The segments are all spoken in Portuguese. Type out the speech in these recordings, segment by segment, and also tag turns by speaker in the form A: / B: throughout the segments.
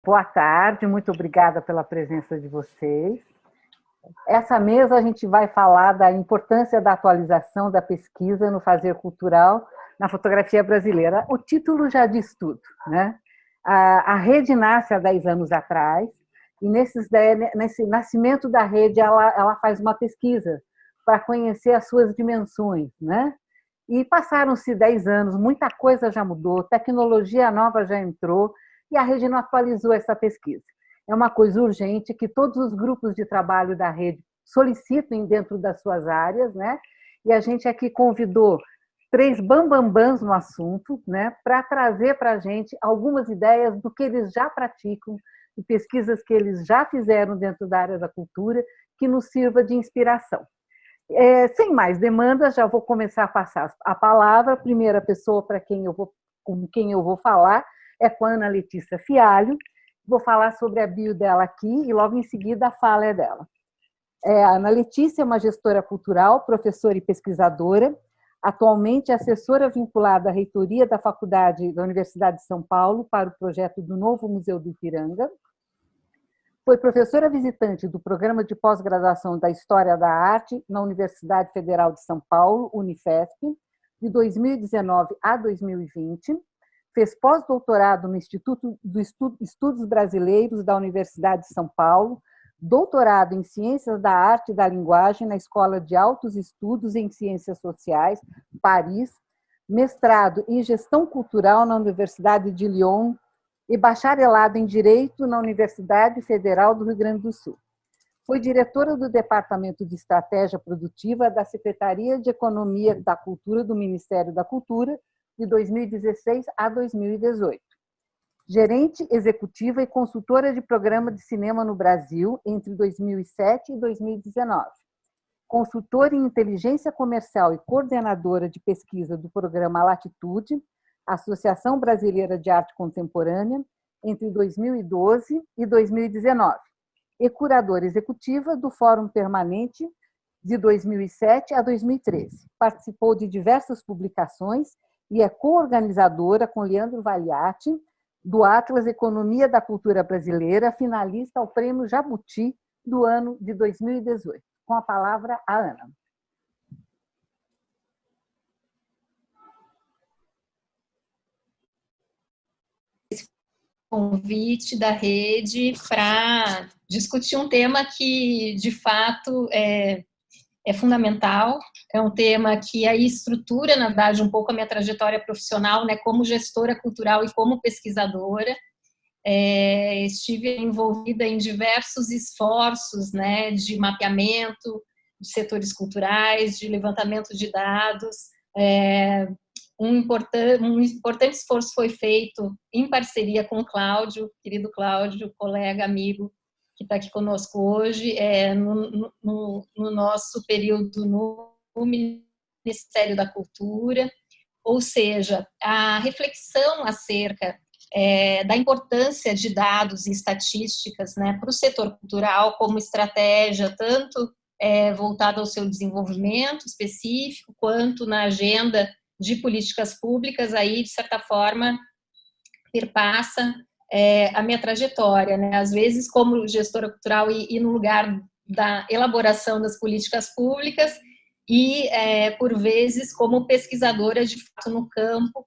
A: Boa tarde, muito obrigada pela presença de vocês. Essa mesa a gente vai falar da importância da atualização da pesquisa no fazer cultural na fotografia brasileira. O título já diz tudo, né? A rede nasce há 10 anos atrás, e nesse nascimento da rede ela faz uma pesquisa para conhecer as suas dimensões, né? E passaram-se 10 anos, muita coisa já mudou, tecnologia nova já entrou, e a rede não atualizou essa pesquisa. É uma coisa urgente que todos os grupos de trabalho da rede solicitem dentro das suas áreas, né? E a gente aqui convidou 3 bambambãs no assunto, né? Para trazer para a gente algumas ideias do que eles já praticam, de pesquisas que eles já fizeram dentro da área da cultura, que nos sirva de inspiração. Sem mais demandas, já vou começar a passar a palavra. A primeira pessoa com quem eu vou falar é com a Ana Letícia Fialho. Vou falar sobre a bio dela aqui e logo em seguida a fala é dela. A Ana Letícia é uma gestora cultural, professora e pesquisadora, atualmente assessora vinculada à reitoria da Faculdade da Universidade de São Paulo para o projeto do novo Museu do Ipiranga. Foi professora visitante do Programa de Pós-Graduação da História da Arte na Universidade Federal de São Paulo, Unifesp, de 2019 a 2020. Fez pós-doutorado no Instituto dos Estudos Brasileiros da Universidade de São Paulo, doutorado em Ciências da Arte e da Linguagem na Escola de Altos Estudos em Ciências Sociais, Paris, mestrado em Gestão Cultural na Universidade de Lyon e bacharelado em Direito na Universidade Federal do Rio Grande do Sul. Foi diretora do Departamento de Estratégia Produtiva da Secretaria de Economia da Cultura do Ministério da Cultura, de 2016 a 2018. Gerente executiva e consultora de programa de cinema no Brasil entre 2007 e 2019. Consultora em inteligência comercial e coordenadora de pesquisa do programa Latitude, Associação Brasileira de Arte Contemporânea, entre 2012 e 2019. E curadora executiva do Fórum Permanente de 2007 a 2013. Participou de diversas publicações e é co-organizadora com Leandro Valiati do Atlas Economia da Cultura Brasileira, finalista ao Prêmio Jabuti do ano de 2018. Com a palavra, a Ana.
B: Convite da rede para discutir um tema que, de fato, é fundamental, é um tema que aí estrutura, na verdade, um pouco a minha trajetória profissional, né, como gestora cultural e como pesquisadora. Estive envolvida em diversos esforços, né, de mapeamento de setores culturais, de levantamento de dados. Um importante esforço foi feito em parceria com o Cláudio, querido Cláudio, colega, amigo, que está aqui conosco hoje, no nosso período no Ministério da Cultura, ou seja, a reflexão acerca da importância de dados e estatísticas, né, para o setor cultural como estratégia, tanto voltada ao seu desenvolvimento específico, quanto na agenda de políticas públicas, aí, de certa forma, perpassa a minha trajetória, né? Às vezes, como gestora cultural e no lugar da elaboração das políticas públicas e, por vezes, como pesquisadora, de fato, no campo,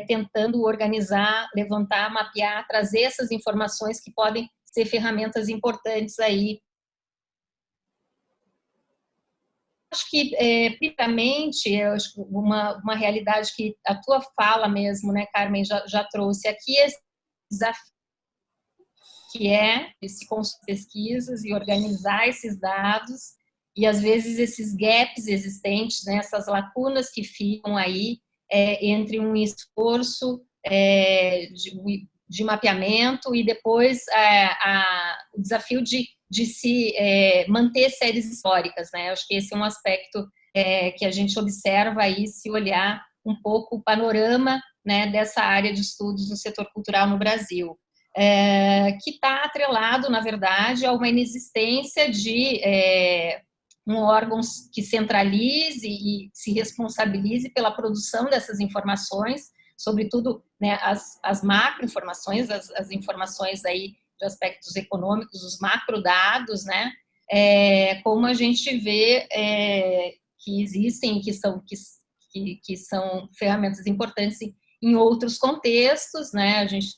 B: tentando organizar, levantar, mapear, trazer essas informações que podem ser ferramentas importantes aí. Acho que, primeiramente, uma realidade que a tua fala mesmo, né, Carmen, já trouxe aqui, esse desafio que esse construir pesquisas e organizar esses dados, e às vezes esses gaps existentes, né, essas lacunas que ficam aí entre um esforço de mapeamento e depois o desafio de se manter séries históricas, né? Acho que esse é um aspecto que a gente observa aí, se olhar um pouco o panorama, né, dessa área de estudos no setor cultural no Brasil, que está atrelado, na verdade, a uma inexistência de um órgão que centralize e se responsabilize pela produção dessas informações sobretudo, né, as macroinformações, as informações aí de aspectos econômicos, os macrodados, né, como a gente vê que existem, que são ferramentas importantes em outros contextos, né, a gente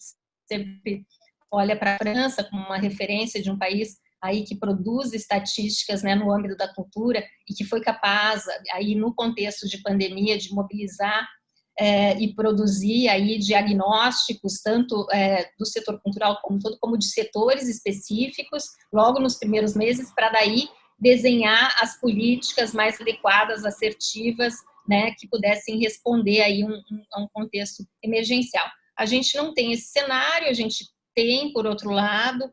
B: sempre olha para a França como uma referência de um país aí que produz estatísticas, né, no âmbito da cultura e que foi capaz, aí no contexto de pandemia, de mobilizar e produzir aí diagnósticos tanto do setor cultural como todo, como de setores específicos, logo nos primeiros meses, para daí desenhar as políticas mais adequadas, assertivas, né, que pudessem responder aí a um contexto emergencial. A gente não tem esse cenário, a gente tem, por outro lado,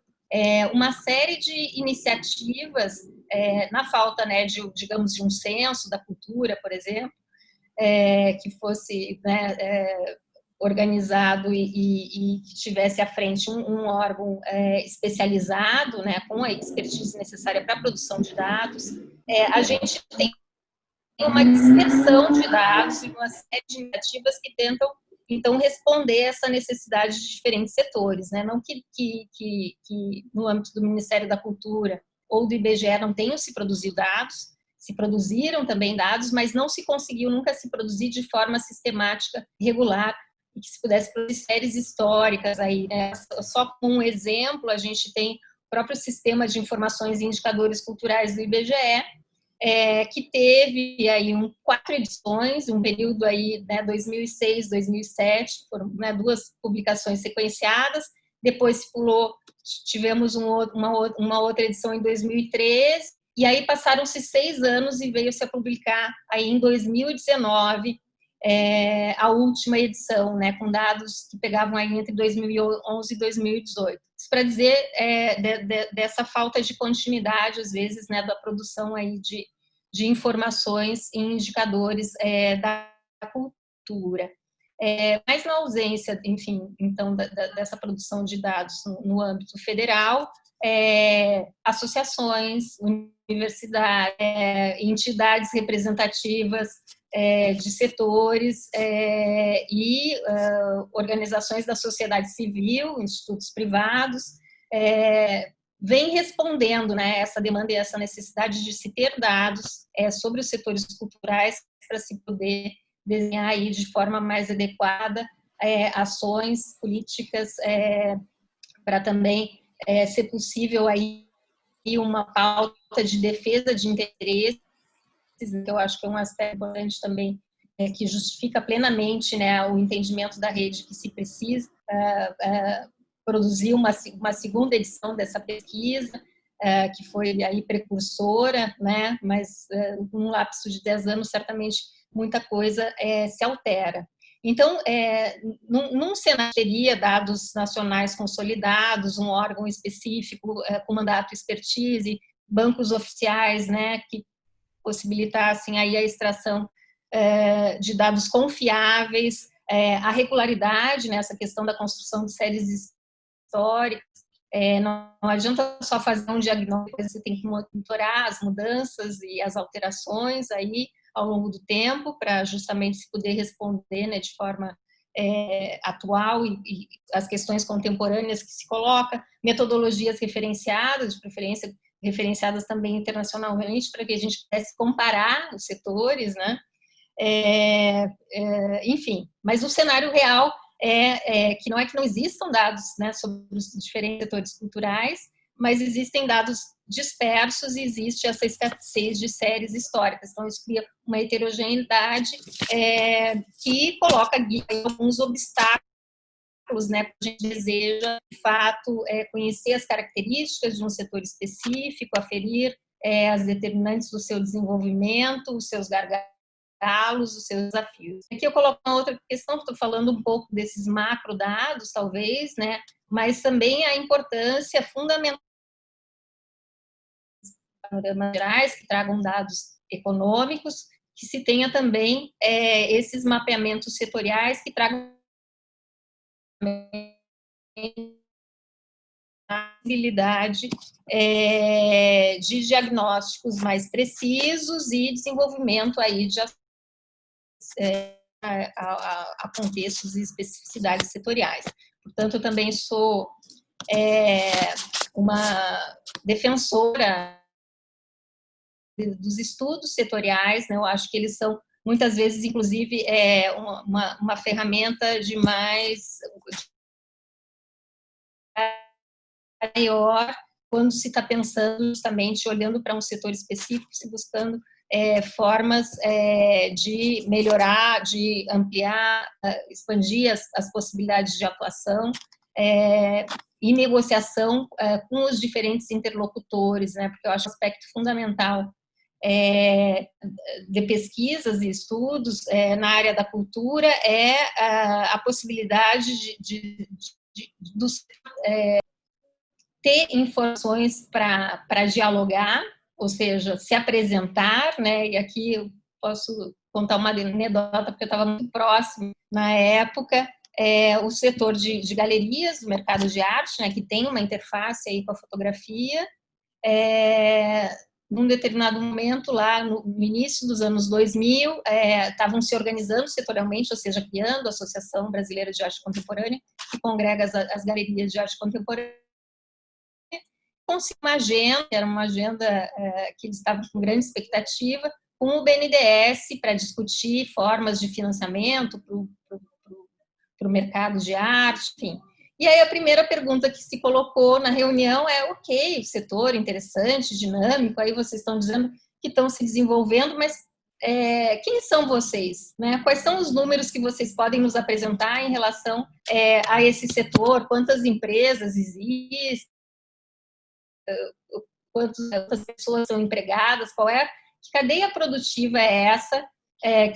B: uma série de iniciativas, na falta, né, digamos, de um censo da cultura, por exemplo, que fosse, né, organizado e que tivesse à frente um órgão especializado, né, com a expertise necessária para a produção de dados. A gente tem uma dispersão de dados e uma série de iniciativas que tentam, então, responder essa necessidade de diferentes setores, né? Não que no âmbito do Ministério da Cultura ou do IBGE não tenham se produzido dados, se produziram também dados, mas não se conseguiu nunca se produzir de forma sistemática, regular, e que se pudesse produzir séries históricas aí, né? Só como um exemplo, a gente tem o próprio Sistema de Informações e Indicadores Culturais do IBGE, que teve aí 4 edições, um período aí, né, 2006, 2007, foram, né, 2 publicações sequenciadas, depois pulou, tivemos uma outra edição em 2013, e aí passaram-se 6 anos e veio-se a publicar aí em 2019 a última edição, né, com dados que pegavam aí entre 2011 e 2018. Isso para dizer dessa falta de continuidade, às vezes, né, da produção aí de informações e indicadores da cultura. Mas na ausência, enfim, então, dessa produção de dados no âmbito federal, associações, universidades, entidades representativas de setores e organizações da sociedade civil, institutos privados, vem respondendo, né, essa demanda e essa necessidade de se ter dados sobre os setores culturais para se poder desenhar aí de forma mais adequada ações políticas para também ser possível aí uma pauta de defesa de interesses, que eu acho que é um aspecto importante também, que justifica plenamente, né, o entendimento da rede que se precisa produzir uma segunda edição dessa pesquisa, que foi aí precursora, né, mas num lapso de 10 anos, certamente, muita coisa se altera. Então, num cenário teria dados nacionais consolidados, um órgão específico com mandato expertise, bancos oficiais, né, que possibilitassem aí a extração de dados confiáveis, a regularidade, né, essa questão da construção de séries históricas, não adianta só fazer um diagnóstico, você tem que monitorar as mudanças e as alterações aí ao longo do tempo, para justamente se poder responder, né, de forma atual e as questões contemporâneas que se coloca, metodologias referenciadas, de preferência referenciadas também internacionalmente, para que a gente pudesse comparar os setores, né? Enfim, mas o cenário real que não é que não existam dados, né, sobre os diferentes setores culturais, mas existem dados dispersos e existe essa escassez de séries históricas. Então, isso cria uma heterogeneidade que coloca alguns obstáculos, né, que a gente deseja, de fato, conhecer as características de um setor específico, aferir as determinantes do seu desenvolvimento, os seus gargalos, os seus desafios. Aqui eu coloco uma outra questão, estou falando um pouco desses macrodados, talvez, né, mas também a importância fundamental panoramas gerais que tragam dados econômicos, que se tenha também esses mapeamentos setoriais que tragam a possibilidade de diagnósticos mais precisos e desenvolvimento aí de a contextos e especificidades setoriais. Portanto, eu também sou uma defensora dos estudos setoriais, né? Eu acho que eles são, muitas vezes, inclusive, uma ferramenta de mais maior quando se está pensando justamente, olhando para um setor específico, se buscando formas de melhorar, de ampliar, expandir as possibilidades de atuação e negociação com os diferentes interlocutores, né? Porque eu acho um aspecto fundamental de pesquisas e estudos na área da cultura a possibilidade de ter informações para dialogar, ou seja, se apresentar, né? E aqui eu posso contar uma anedota, porque eu estava muito próximo na época, o setor de galerias do mercado de arte, né, que tem uma interface aí com a fotografia, num determinado momento, lá no início dos anos 2000, estavam se organizando setorialmente, ou seja, criando a Associação Brasileira de Arte Contemporânea, que congrega as galerias de arte contemporânea, uma agenda, era uma agenda que eles estavam com grande expectativa, com o BNDES para discutir formas de financiamento para o mercado de arte, enfim. E aí a primeira pergunta que se colocou na reunião ok, setor interessante, dinâmico, aí vocês estão dizendo que estão se desenvolvendo, mas quem são vocês? Né? Quais são os números que vocês podem nos apresentar em relação a esse setor? Quantas empresas existem? Quantas pessoas são empregadas? Que cadeia produtiva é essa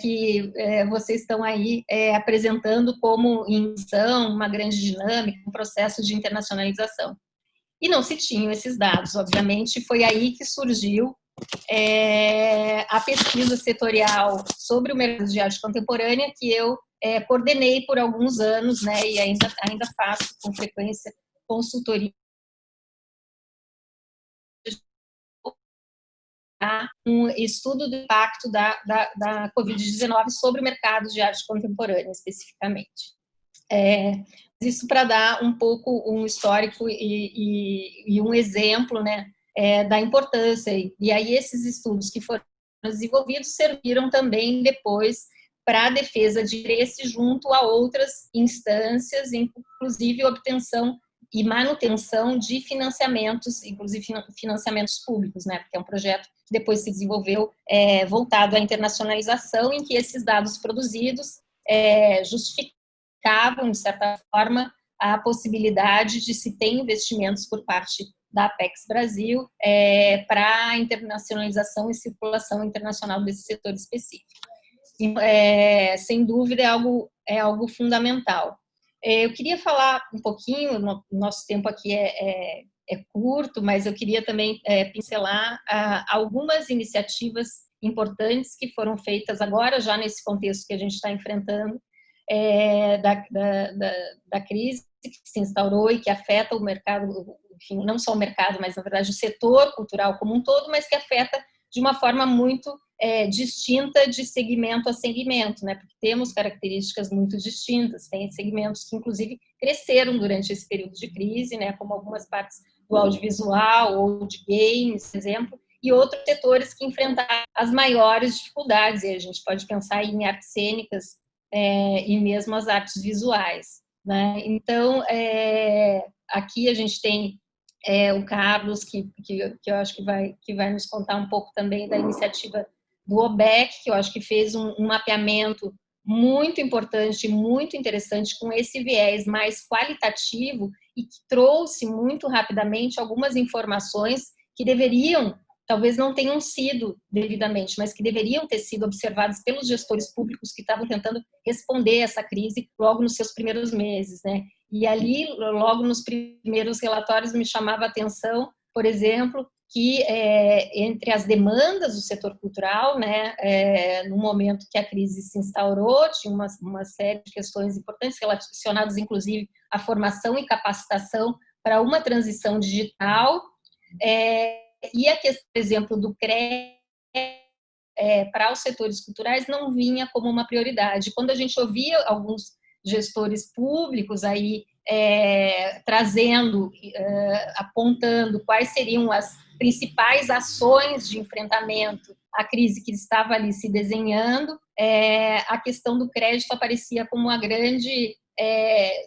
B: que vocês estão aí apresentando como em ação, uma grande dinâmica, um processo de internacionalização? E não se tinham esses dados, obviamente, foi aí que surgiu a pesquisa setorial sobre o mercado de arte contemporânea, que eu coordenei por alguns anos, né, e ainda faço com frequência consultoria um estudo do impacto da Covid-19 sobre o mercado de arte contemporânea, especificamente. Isso para dar um pouco um histórico e um exemplo, né, da importância. E aí esses estudos que foram desenvolvidos serviram também depois para a defesa de interesse junto a outras instâncias, inclusive obtenção e manutenção de financiamentos, inclusive financiamentos públicos, né? Porque é um projeto que depois se desenvolveu voltado à internacionalização, em que esses dados produzidos justificavam, de certa forma, a possibilidade de se ter investimentos por parte da Apex Brasil para a internacionalização e circulação internacional desse setor específico. E, sem dúvida, é algo fundamental. Eu queria falar um pouquinho, nosso tempo aqui é curto, mas eu queria também pincelar algumas iniciativas importantes que foram feitas agora, já nesse contexto que a gente está enfrentando, da crise que se instaurou e que afeta o mercado, enfim, não só o mercado, mas, na verdade, o setor cultural como um todo, mas que afeta de uma forma muito distinta de segmento a segmento, né? Porque temos características muito distintas, tem segmentos que, inclusive, cresceram durante esse período de crise, né? Como algumas partes do audiovisual ou de games, por exemplo, e outros setores que enfrentaram as maiores dificuldades, e a gente pode pensar em artes cênicas e mesmo as artes visuais, né? Então, aqui a gente tem o Carlos, que eu acho que vai nos contar um pouco também da iniciativa do OBEC, que eu acho que fez um mapeamento muito importante, muito interessante, com esse viés mais qualitativo e que trouxe muito rapidamente algumas informações que deveriam, talvez não tenham sido devidamente, mas que deveriam ter sido observadas pelos gestores públicos que estavam tentando responder essa crise logo nos seus primeiros meses, né? E ali, logo nos primeiros relatórios, me chamava a atenção, por exemplo, que entre as demandas do setor cultural, né, no momento que a crise se instaurou, tinha uma série de questões importantes relacionadas, inclusive, à formação e capacitação para uma transição digital, e a questão, por exemplo, do crédito para os setores culturais não vinha como uma prioridade. Quando a gente ouvia alguns gestores públicos aí trazendo, apontando quais seriam as principais ações de enfrentamento à crise que estava ali se desenhando, a questão do crédito aparecia como uma grande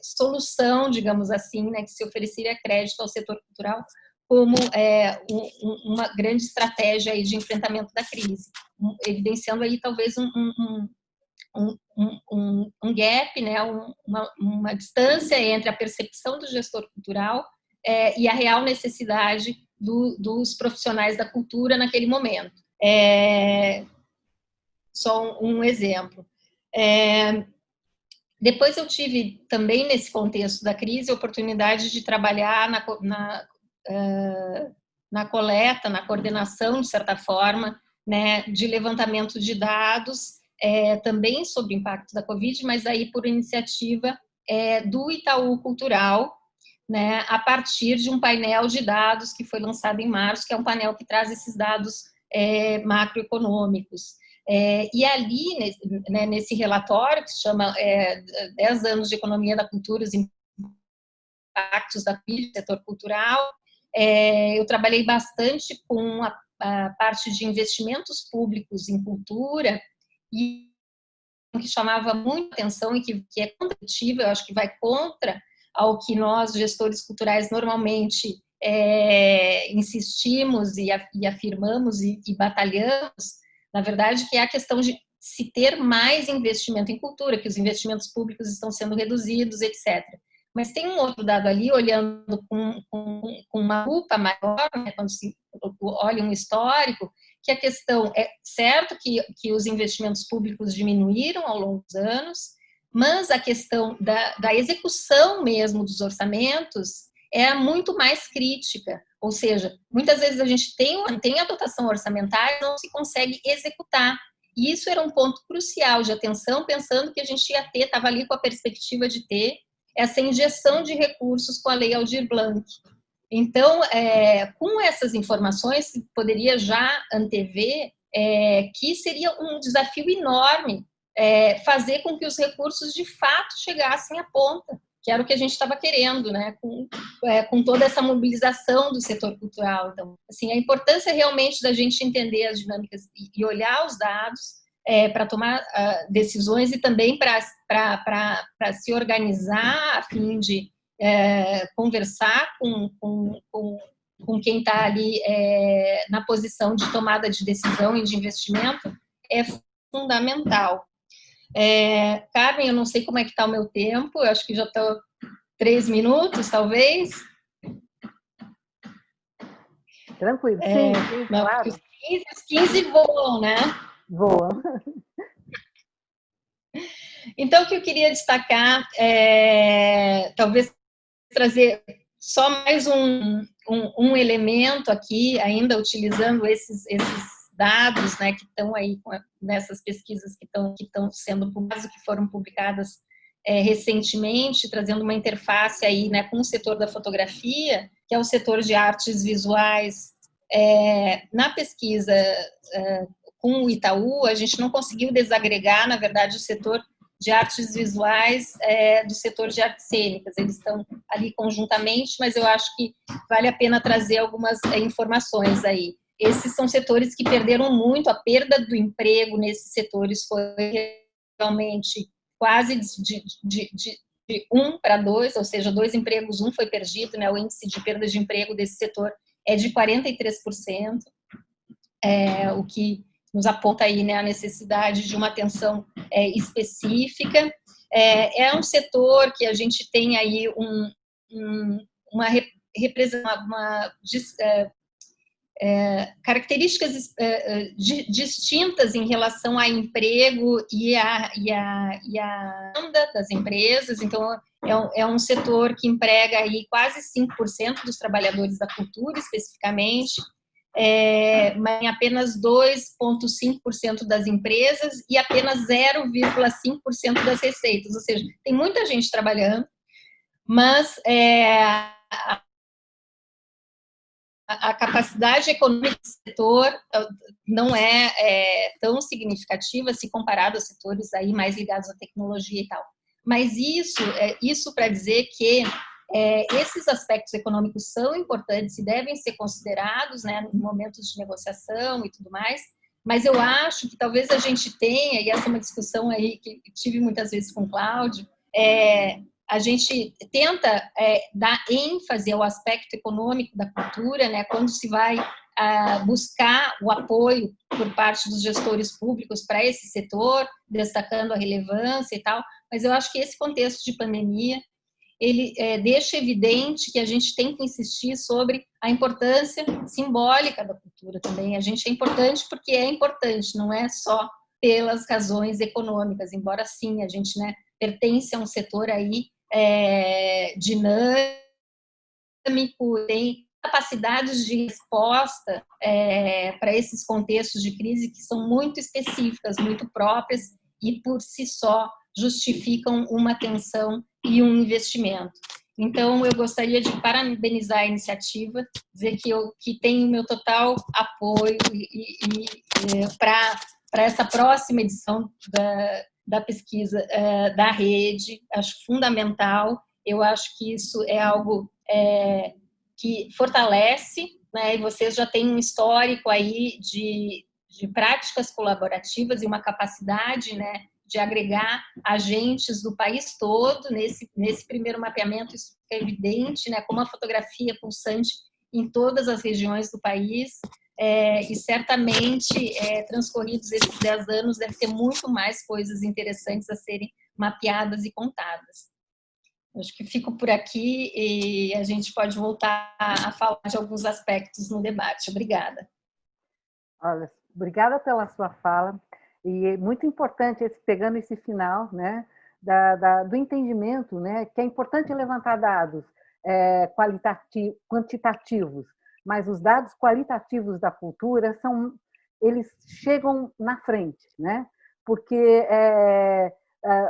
B: solução, digamos assim, né, que se ofereceria crédito ao setor cultural como uma grande estratégia aí de enfrentamento da crise, evidenciando aí talvez um gap, né, uma distância entre a percepção do gestor cultural e a real necessidade dos profissionais da cultura naquele momento. Só um exemplo. Depois eu tive também, nesse contexto da crise, a oportunidade de trabalhar na coleta, na coordenação, de certa forma, né, de levantamento de dados, também sobre o impacto da Covid, mas aí por iniciativa do Itaú Cultural, né, a partir de um painel de dados que foi lançado em março, que é um painel que traz esses dados macroeconômicos. E ali, nesse relatório, que se chama 10 anos de economia da cultura, os impactos da crise no setor cultural, eu trabalhei bastante com a parte de investimentos públicos em cultura, e que chamava muita atenção e que é contraditiva, eu acho que vai contra ao que nós, gestores culturais, normalmente insistimos e afirmamos e batalhamos, na verdade, que é a questão de se ter mais investimento em cultura, que os investimentos públicos estão sendo reduzidos, etc. Mas tem um outro dado ali, olhando com uma lupa maior, né, quando se olha um histórico, que a questão é certo que os investimentos públicos diminuíram ao longo dos anos, mas a questão da execução mesmo dos orçamentos é muito mais crítica, ou seja, muitas vezes a gente tem a dotação orçamentária, não se consegue executar, e isso era um ponto crucial de atenção, pensando que a gente estava ali com a perspectiva de ter essa injeção de recursos com a Lei Aldir Blanc. Então, com essas informações, se poderia já antever que seria um desafio enorme fazer com que os recursos de fato chegassem à ponta, que era o que a gente estava querendo, né, com toda essa mobilização do setor cultural. Então, assim, a importância realmente da gente entender as dinâmicas e olhar os dados para tomar decisões e também para se organizar a fim de conversar com quem está ali na posição de tomada de decisão e de investimento é fundamental. Carmen, eu não sei como é que está o meu tempo, eu acho que já estou 3 minutos, talvez.
A: Tranquilo, sim, claro.
B: Os 15 voam, né?
A: Voam.
B: Então, o que eu queria destacar talvez trazer só mais um elemento aqui, ainda utilizando esses dados, né, que estão aí nessas pesquisas que estão sendo publicadas, que foram publicadas recentemente, trazendo uma interface aí, né, com o setor da fotografia, que é o setor de artes visuais. Na pesquisa com o Itaú, a gente não conseguiu desagregar, na verdade, o setor de artes visuais do setor de artes cênicas. Eles estão ali conjuntamente, mas eu acho que vale a pena trazer algumas informações aí. Esses são setores que perderam muito, a perda do emprego nesses setores foi realmente quase de 1 para 2, ou seja, 2 empregos, 1 foi perdido, né? O índice de perda de emprego desse setor é de 43%, o que nos aponta aí, né, a necessidade de uma atenção específica. É um setor que a gente tem aí características distintas em relação a emprego e a renda das empresas. Então, é um setor que emprega aí quase 5% dos trabalhadores da cultura, especificamente, mas em apenas 2,5% das empresas e apenas 0,5% das receitas. Ou seja, tem muita gente trabalhando, mas a capacidade econômica do setor não é tão significativa se comparado a setores aí mais ligados à tecnologia e tal. Mas isso para dizer que esses aspectos econômicos são importantes e devem ser considerados, né, em momentos de negociação e tudo mais, mas eu acho que talvez a gente tenha, e essa é uma discussão aí que tive muitas vezes com o Cláudio, a gente tenta dar ênfase ao aspecto econômico da cultura, né, quando se vai buscar o apoio por parte dos gestores públicos para esse setor, destacando a relevância e tal, mas eu acho que esse contexto de pandemia, ele deixa evidente que a gente tem que insistir sobre a importância simbólica da cultura também. A gente é importante porque é importante, não é só pelas razões econômicas, embora sim, a gente, né, pertence a um setor aí dinâmico, tem capacidades de resposta para esses contextos de crise que são muito específicas, muito próprias e por si só justificam uma atenção e um investimento. Então, eu gostaria de parabenizar a iniciativa, dizer que tenho o meu total apoio para essa próxima edição da pesquisa da rede, acho fundamental. Eu acho que isso é algo que fortalece, né, e vocês já têm um histórico aí de práticas colaborativas e uma capacidade, né, de agregar agentes do país todo. Nesse primeiro mapeamento, isso é evidente, né, como a fotografia pulsante em todas as regiões do país, e certamente, transcorridos esses 10 anos, deve ter muito mais coisas interessantes a serem mapeadas e contadas. Acho que fico por aqui e a gente pode voltar a falar de alguns aspectos no debate. Obrigada.
A: Olha, obrigada pela sua fala. E é muito importante, pegando esse final, né, do entendimento, né, que é importante levantar dados quantitativos, mas os dados qualitativos da cultura eles chegam na frente, né, porque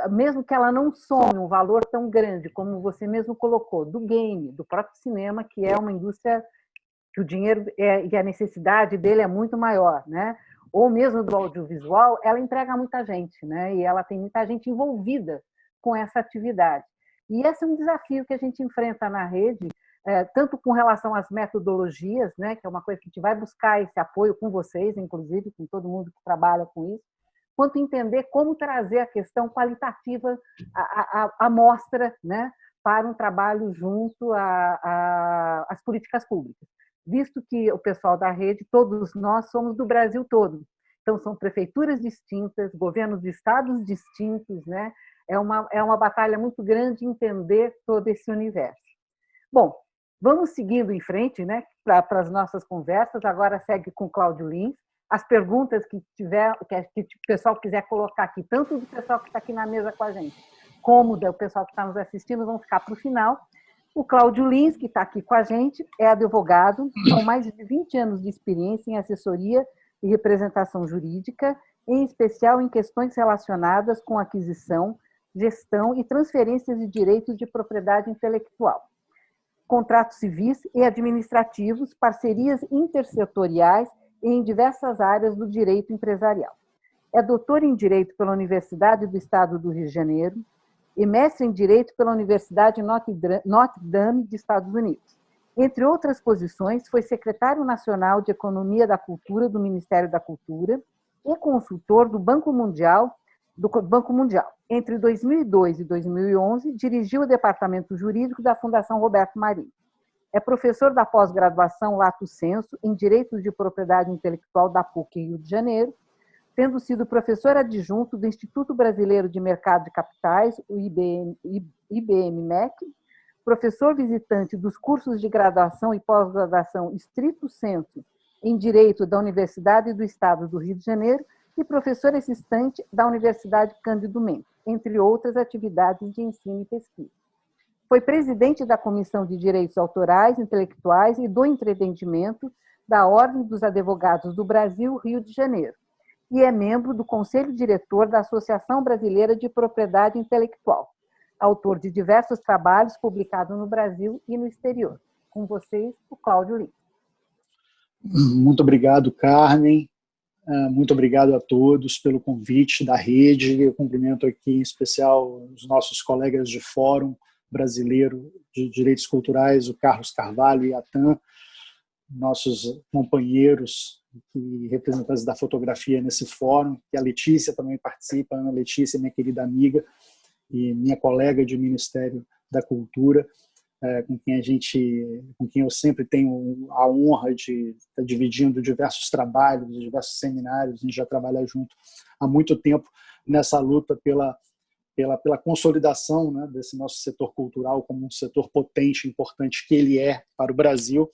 A: mesmo que ela não some um valor tão grande, como você mesmo colocou, do game, do próprio cinema, que é uma indústria que o dinheiro e a necessidade dele é muito maior, né? Ou mesmo do audiovisual, ela entrega a muita gente, né? E ela tem muita gente envolvida com essa atividade. E esse é um desafio que a gente enfrenta na rede, tanto com relação às metodologias, né? Que é uma coisa que a gente vai buscar esse apoio com vocês, inclusive com todo mundo que trabalha com isso, quanto entender como trazer a questão qualitativa, a mostra, né? Para um trabalho junto às políticas públicas. Visto que o pessoal da rede, todos nós somos do Brasil todo. Então, são prefeituras distintas, governos de estados distintos, né? É uma batalha muito grande entender todo esse universo. Bom, vamos seguindo em frente, né, para as nossas conversas. Agora segue com Cláudio Lins. As perguntas que o pessoal quiser colocar aqui, tanto do pessoal que está aqui na mesa com a gente, como do pessoal que está nos assistindo, vão ficar para o final. O Cláudio Lins, que está aqui com a gente, é advogado, com mais de 20 anos de experiência em assessoria e representação jurídica, em especial em questões relacionadas com aquisição, gestão e transferências de direitos de propriedade intelectual, contratos civis e administrativos, parcerias intersetoriais e em diversas áreas do direito empresarial. É doutor em Direito pela Universidade do Estado do Rio de Janeiro, e mestre em Direito pela Universidade Notre Dame dos Estados Unidos. Entre outras posições, foi secretário nacional de Economia da Cultura do Ministério da Cultura e consultor do Banco Mundial. Entre 2002 e 2011, dirigiu o Departamento Jurídico da Fundação Roberto Marinho. É professor da pós-graduação Lato Sensu em Direitos de Propriedade Intelectual da PUC Rio de Janeiro, tendo sido professor adjunto do Instituto Brasileiro de Mercado de Capitais, o IBM-MEC, professor visitante dos cursos de graduação e pós-graduação estrito sensu em Direito da Universidade do Estado do Rio de Janeiro e professor assistente da Universidade Cândido Mendes, entre outras atividades de ensino e pesquisa. Foi presidente da Comissão de Direitos Autorais, Intelectuais e do Entretenimento da Ordem dos Advogados do Brasil, Rio de Janeiro, e é membro do Conselho Diretor da Associação Brasileira de Propriedade Intelectual, autor de diversos trabalhos publicados no Brasil e no exterior. Com vocês, o Cláudio Lins.
C: Muito obrigado, Carmen. Muito obrigado a todos pelo convite da rede. Eu cumprimento aqui, em especial, os nossos colegas de Fórum Brasileiro de Direitos Culturais, o Carlos Carvalho e a TAM, nossos companheiros e representantes da fotografia nesse fórum, que a Letícia também participa, a Ana Letícia, minha querida amiga e minha colega de Ministério da Cultura, com quem eu sempre tenho a honra de estar dividindo diversos trabalhos, diversos seminários. A gente já trabalha junto há muito tempo nessa luta pela consolidação, né, desse nosso setor cultural como um setor potente, importante que ele é para o Brasil.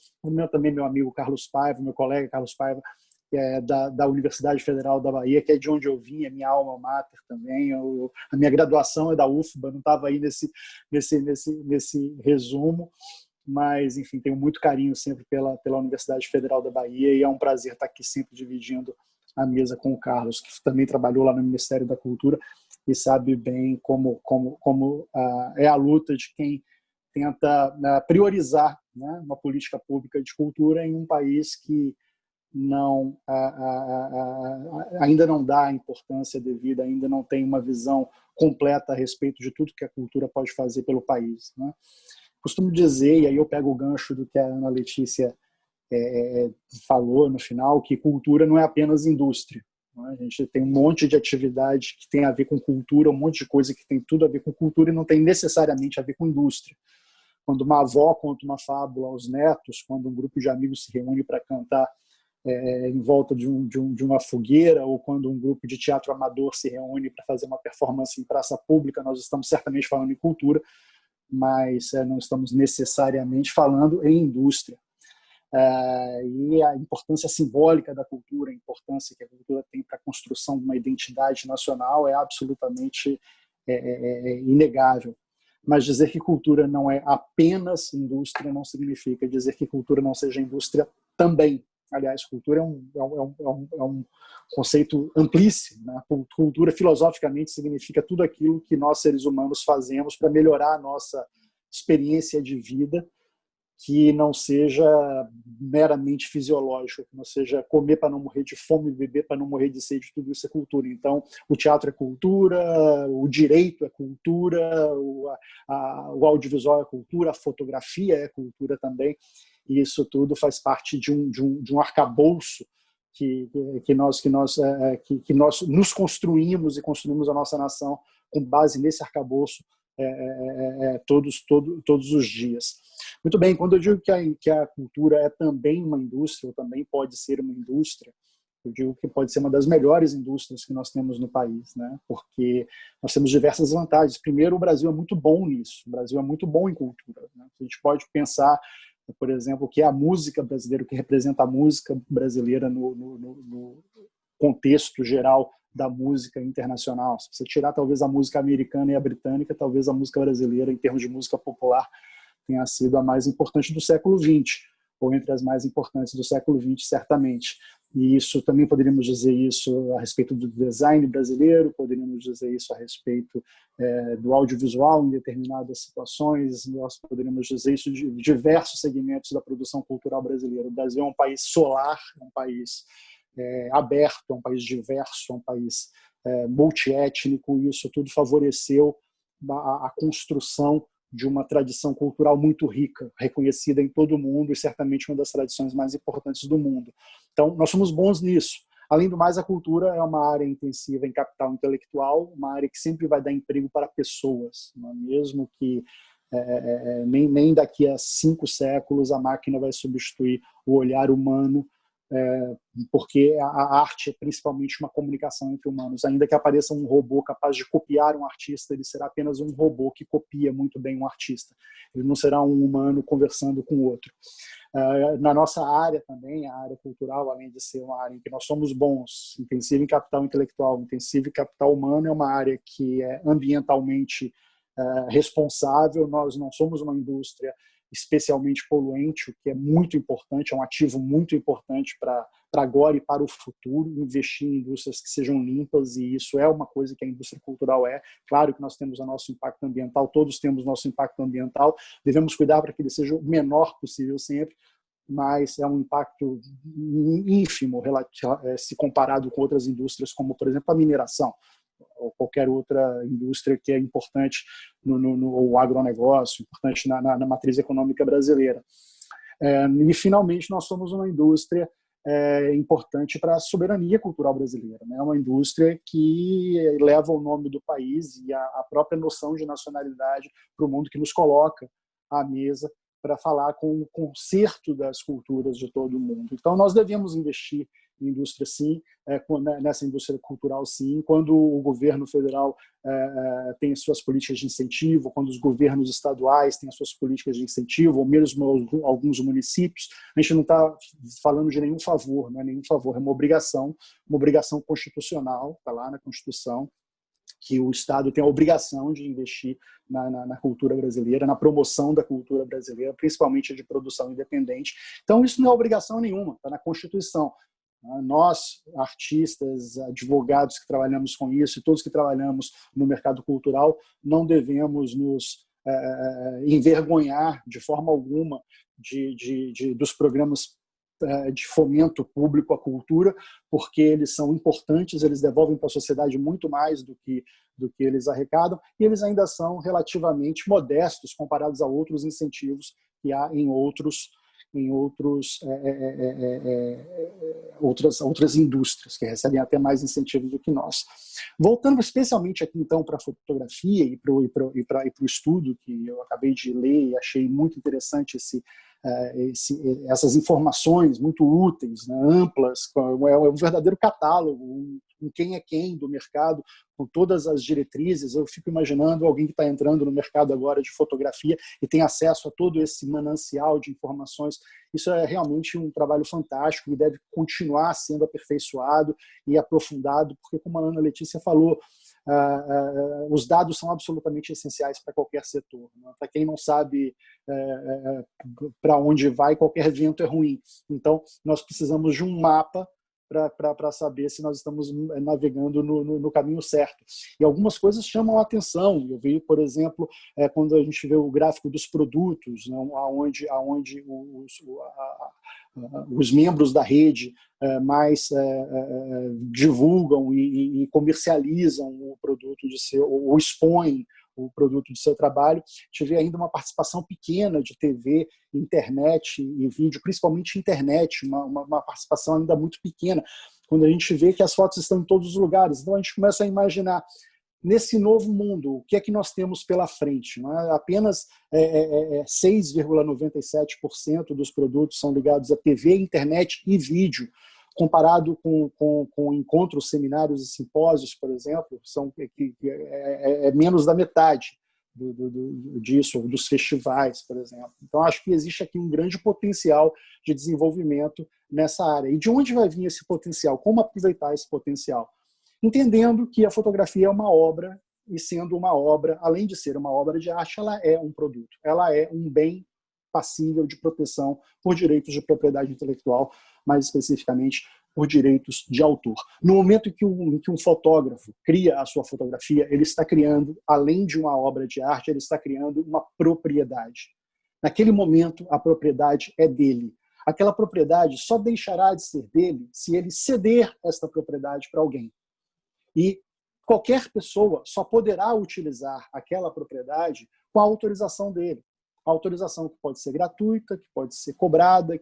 C: Também meu amigo Carlos Paiva, meu colega Carlos Paiva, que é da Universidade Federal da Bahia, que é de onde eu vim, é minha alma mater também. A minha graduação é da UFBA, não estava aí nesse resumo, mas, enfim, tenho muito carinho sempre pela Universidade Federal da Bahia e é um prazer estar aqui sempre dividindo a mesa com o Carlos, que também trabalhou lá no Ministério da Cultura e sabe bem como é a luta de quem tenta priorizar, né, uma política pública de cultura em um país que ainda não dá a importância devida, ainda não tem uma visão completa a respeito de tudo que a cultura pode fazer pelo país, né? Costumo dizer, e aí eu pego o gancho do que a Ana Letícia falou no final, que cultura não é apenas indústria, né? A gente tem um monte de atividade que tem a ver com cultura, um monte de coisa que tem tudo a ver com cultura e não tem necessariamente a ver com indústria. Quando uma avó conta uma fábula aos netos, quando um grupo de amigos se reúne para cantar em volta de uma fogueira, ou quando um grupo de teatro amador se reúne para fazer uma performance em praça pública, nós estamos certamente falando em cultura, mas não estamos necessariamente falando em indústria. E a importância simbólica da cultura, a importância que a cultura tem para a construção de uma identidade nacional é absolutamente inegável. Mas dizer que cultura não é apenas indústria não significa dizer que cultura não seja indústria também. Aliás, cultura é um conceito amplíssimo, né? Cultura, filosoficamente, significa tudo aquilo que nós, seres humanos, fazemos para melhorar a nossa experiência de vida, que não seja meramente fisiológico, que não seja comer para não morrer de fome, beber para não morrer de sede, tudo isso é cultura. Então, o teatro é cultura, o direito é cultura, o audiovisual é cultura, a fotografia é cultura também. E isso tudo faz parte de um arcabouço que nós nos construímos e construímos a nossa nação com base nesse arcabouço todos os dias. Muito bem, quando eu digo que a cultura é também uma indústria, ou também pode ser uma indústria, eu digo que pode ser uma das melhores indústrias que nós temos no país, né? Porque nós temos diversas vantagens. Primeiro, o Brasil é muito bom nisso, o Brasil é muito bom em cultura, né? A gente pode pensar, por exemplo, o que é a música brasileira, o que representa a música brasileira no contexto geral da música internacional. Se você tirar talvez a música americana e a britânica, talvez a música brasileira, em termos de música popular, tenha sido a mais importante do século XX, ou entre as mais importantes do século XX, certamente. E isso também poderíamos dizer isso a respeito do design brasileiro, poderíamos dizer isso a respeito do audiovisual em determinadas situações, nós poderíamos dizer isso de diversos segmentos da produção cultural brasileira. O Brasil é um país solar, é um país aberto, é um país diverso, é um país multiétnico, e isso tudo favoreceu a construção de uma tradição cultural muito rica, reconhecida em todo o mundo e certamente uma das tradições mais importantes do mundo. Então, nós somos bons nisso. Além do mais, a cultura é uma área intensiva em capital intelectual, uma área que sempre vai dar emprego para pessoas, não é? Mesmo que nem daqui a 5 séculos a máquina vai substituir o olhar humano, porque a arte é principalmente uma comunicação entre humanos. Ainda que apareça um robô capaz de copiar um artista, ele será apenas um robô que copia muito bem um artista. Ele não será um humano conversando com o outro. Na nossa área também, a área cultural, além de ser uma área em que nós somos bons, intensiva em capital intelectual, intensiva em capital humano, é uma área que é ambientalmente responsável. Nós não somos uma indústria especialmente poluente, o que é muito importante, é um ativo muito importante para agora e para o futuro, investir em indústrias que sejam limpas, e isso é uma coisa que a indústria cultural é. Claro que nós temos o nosso impacto ambiental, todos temos nosso impacto ambiental, devemos cuidar para que ele seja o menor possível sempre, mas é um impacto ínfimo se comparado com outras indústrias, como, por exemplo, a mineração, ou qualquer outra indústria que é importante no agronegócio, importante na matriz econômica brasileira. E, finalmente, nós somos uma indústria importante para a soberania cultural brasileira. É uma indústria que leva o nome do país e a própria noção de nacionalidade para o mundo, que nos coloca à mesa para falar com o concerto das culturas de todo o mundo. Então, nós devemos investir em indústria, sim, nessa indústria cultural, sim, quando o governo federal tem suas políticas de incentivo, quando os governos estaduais têm as suas políticas de incentivo, ou mesmo alguns municípios. A gente não está falando de nenhum favor, não é nenhum favor, é uma obrigação constitucional, está lá na Constituição, que o Estado tem a obrigação de investir na cultura brasileira, na promoção da cultura brasileira, principalmente de produção independente. Então, isso não é obrigação nenhuma, está na Constituição. Nós, artistas, advogados que trabalhamos com isso, e todos que trabalhamos no mercado cultural, não devemos nos envergonhar de forma alguma dos programas de fomento público à cultura, porque eles são importantes, eles devolvem para a sociedade muito mais do que eles arrecadam, e eles ainda são relativamente modestos comparados a outros incentivos que há em outras indústrias, que recebem até mais incentivos do que nós. Voltando especialmente aqui, então, para a fotografia e para o estudo que eu acabei de ler e achei muito interessante essas informações muito úteis, né, amplas, é um verdadeiro catálogo, um quem é quem do mercado, com todas as diretrizes. Eu fico imaginando alguém que está entrando no mercado agora de fotografia e tem acesso a todo esse manancial de informações. Isso é realmente um trabalho fantástico e deve continuar sendo aperfeiçoado e aprofundado, porque, como a Ana Letícia falou, os dados são absolutamente essenciais para qualquer setor. Para quem não sabe para onde vai, qualquer vento é ruim. Então, nós precisamos de um mapa para saber se nós estamos navegando no caminho certo. E algumas coisas chamam a atenção. Eu vi, por exemplo, quando a gente vê o gráfico dos produtos, né, onde os membros da rede mais divulgam e comercializam o produto de seu, ou expõem o produto de seu trabalho. Tive ainda uma participação pequena de TV, internet e vídeo, principalmente internet, uma participação ainda muito pequena, quando a gente vê que as fotos estão em todos os lugares. Então a gente começa a imaginar, nesse novo mundo, o que é que nós temos pela frente? Não é? Apenas 6,97% dos produtos são ligados a TV, internet e vídeo, comparado com encontros, seminários e simpósios, por exemplo, é menos da metade disso, dos festivais, por exemplo. Então, acho que existe aqui um grande potencial de desenvolvimento nessa área. E de onde vai vir esse potencial? Como aproveitar esse potencial? Entendendo que a fotografia é uma obra, e sendo uma obra, além de ser uma obra de arte, ela é um produto, ela é um bem passível de proteção por direitos de propriedade intelectual, mais especificamente por direitos de autor. No momento em que um fotógrafo cria a sua fotografia, ele está criando, além de uma obra de arte, ele está criando uma propriedade. Naquele momento, a propriedade é dele. Aquela propriedade só deixará de ser dele se ele ceder esta propriedade para alguém. E qualquer pessoa só poderá utilizar aquela propriedade com a autorização dele. A autorização que pode ser gratuita, que pode ser cobrada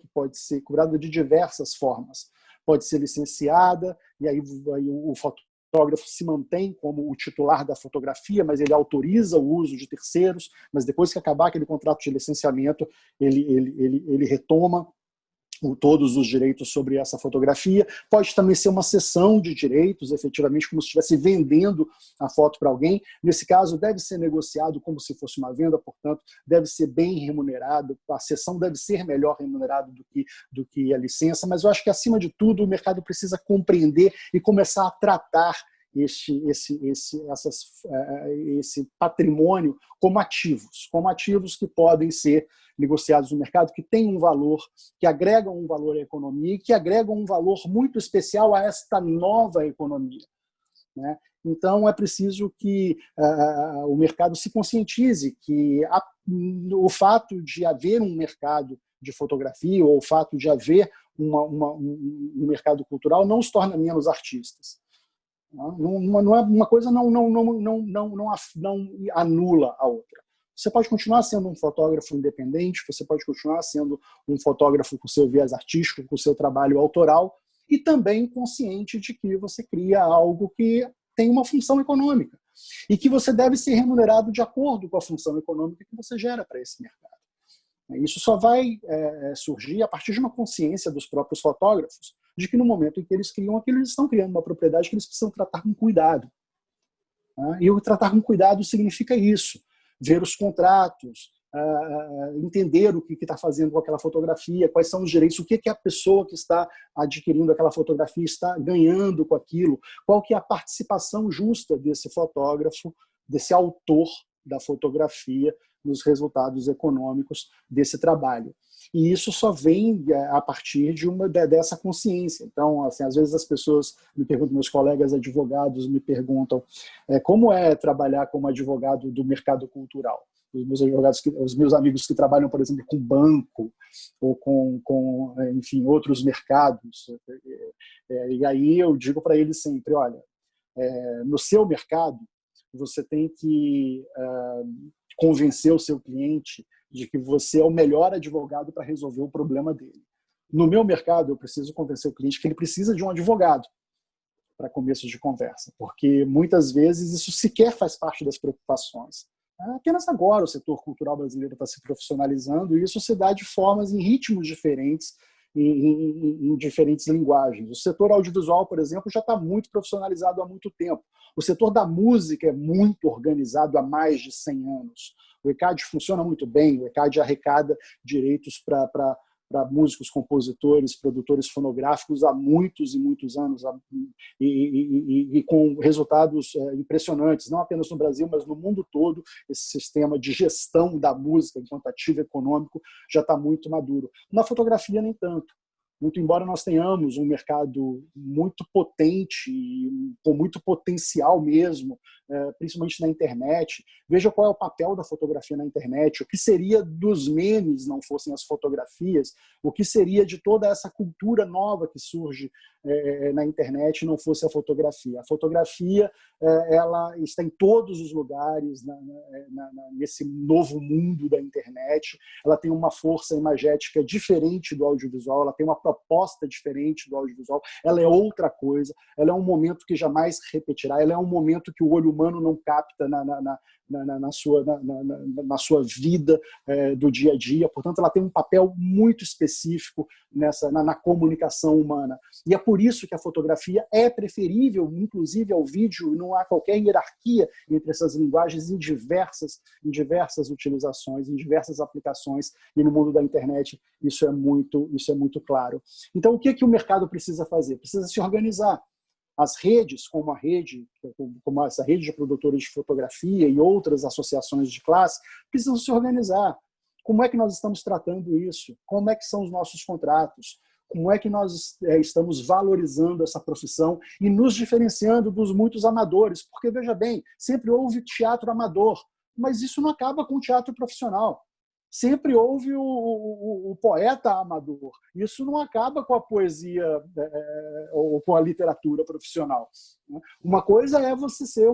C: de diversas formas. Pode ser licenciada, e aí o fotógrafo se mantém como o titular da fotografia, mas ele autoriza o uso de terceiros, mas depois que acabar aquele contrato de licenciamento, ele retoma todos os direitos sobre essa fotografia. Pode também ser uma cessão de direitos, efetivamente, como se estivesse vendendo a foto para alguém. Nesse caso, deve ser negociado como se fosse uma venda, portanto, deve ser bem remunerado, a cessão deve ser melhor remunerada do que a licença, mas eu acho que, acima de tudo, o mercado precisa compreender e começar a tratar esse patrimônio como ativos que podem ser negociados no mercado, que têm um valor, que agregam um valor à economia e que agregam um valor muito especial a esta nova economia, né? Então, é preciso que o mercado se conscientize que o fato de haver um mercado de fotografia ou o fato de haver um mercado cultural não os torna menos artistas. Uma coisa não anula a outra. Você pode continuar sendo um fotógrafo independente, você pode continuar sendo um fotógrafo com seu viés artístico, com seu trabalho autoral, e também consciente de que você cria algo que tem uma função econômica e que você deve ser remunerado de acordo com a função econômica que você gera para esse mercado. Isso só vai surgir a partir de uma consciência dos próprios fotógrafos de que no momento em que eles criam aquilo, eles estão criando uma propriedade que eles precisam tratar com cuidado. E o tratar com cuidado significa isso: ver os contratos, entender o que está fazendo com aquela fotografia, quais são os direitos, o que a pessoa que está adquirindo aquela fotografia está ganhando com aquilo, qual que é a participação justa desse fotógrafo, desse autor da fotografia nos resultados econômicos desse trabalho. E isso só vem a partir dessa consciência. Então, assim, às vezes as pessoas me perguntam, meus colegas advogados me perguntam como é trabalhar como advogado do mercado cultural. Os meus amigos que trabalham, por exemplo, com banco ou com enfim, outros mercados. E aí eu digo para eles sempre, olha, no seu mercado, você tem que convencer o seu cliente de que você é o melhor advogado para resolver o problema dele. No meu mercado, eu preciso convencer o cliente que ele precisa de um advogado para começo de conversa, porque muitas vezes isso sequer faz parte das preocupações. Apenas agora o setor cultural brasileiro está se profissionalizando e isso se dá de formas em ritmos diferentes, em diferentes linguagens. O setor audiovisual, por exemplo, já está muito profissionalizado há muito tempo. O setor da música é muito organizado há mais de 100 anos. O ECAD funciona muito bem, o ECAD arrecada direitos para músicos, compositores, produtores fonográficos há muitos e muitos anos, e com resultados impressionantes, não apenas no Brasil, mas no mundo todo. Esse sistema de gestão da música enquanto ativo econômico já está muito maduro. Na fotografia, nem tanto. Muito embora nós tenhamos um mercado muito potente, com muito potencial mesmo, principalmente na internet. Veja qual é o papel da fotografia na internet, o que seria dos memes não fossem as fotografias, o que seria de toda essa cultura nova que surge na internet não fosse a fotografia. A fotografia ela está em todos os lugares nesse novo mundo da internet. Ela tem uma força imagética diferente do audiovisual, ela tem uma proposta diferente do audiovisual, ela é outra coisa, ela é um momento que jamais se repetirá, ela é um momento que o olho humano não capta na sua vida do dia a dia. Portanto, ela tem um papel muito específico na comunicação humana. E é por isso que a fotografia é preferível, inclusive ao vídeo. Não há qualquer hierarquia entre essas linguagens em diversas utilizações, em diversas aplicações, e no mundo da internet isso é muito claro. Então, o que o mercado precisa fazer? Precisa se organizar. As redes, como essa rede de produtores de fotografia e outras associações de classe, precisam se organizar. Como é que nós estamos tratando isso? Como é que são os nossos contratos? Como é que nós estamos valorizando essa profissão e nos diferenciando dos muitos amadores? Porque, veja bem, sempre houve teatro amador, mas isso não acaba com o teatro profissional. Sempre houve o poeta amador. Isso não acaba com a poesia ou com a literatura profissional. Uma coisa é você ser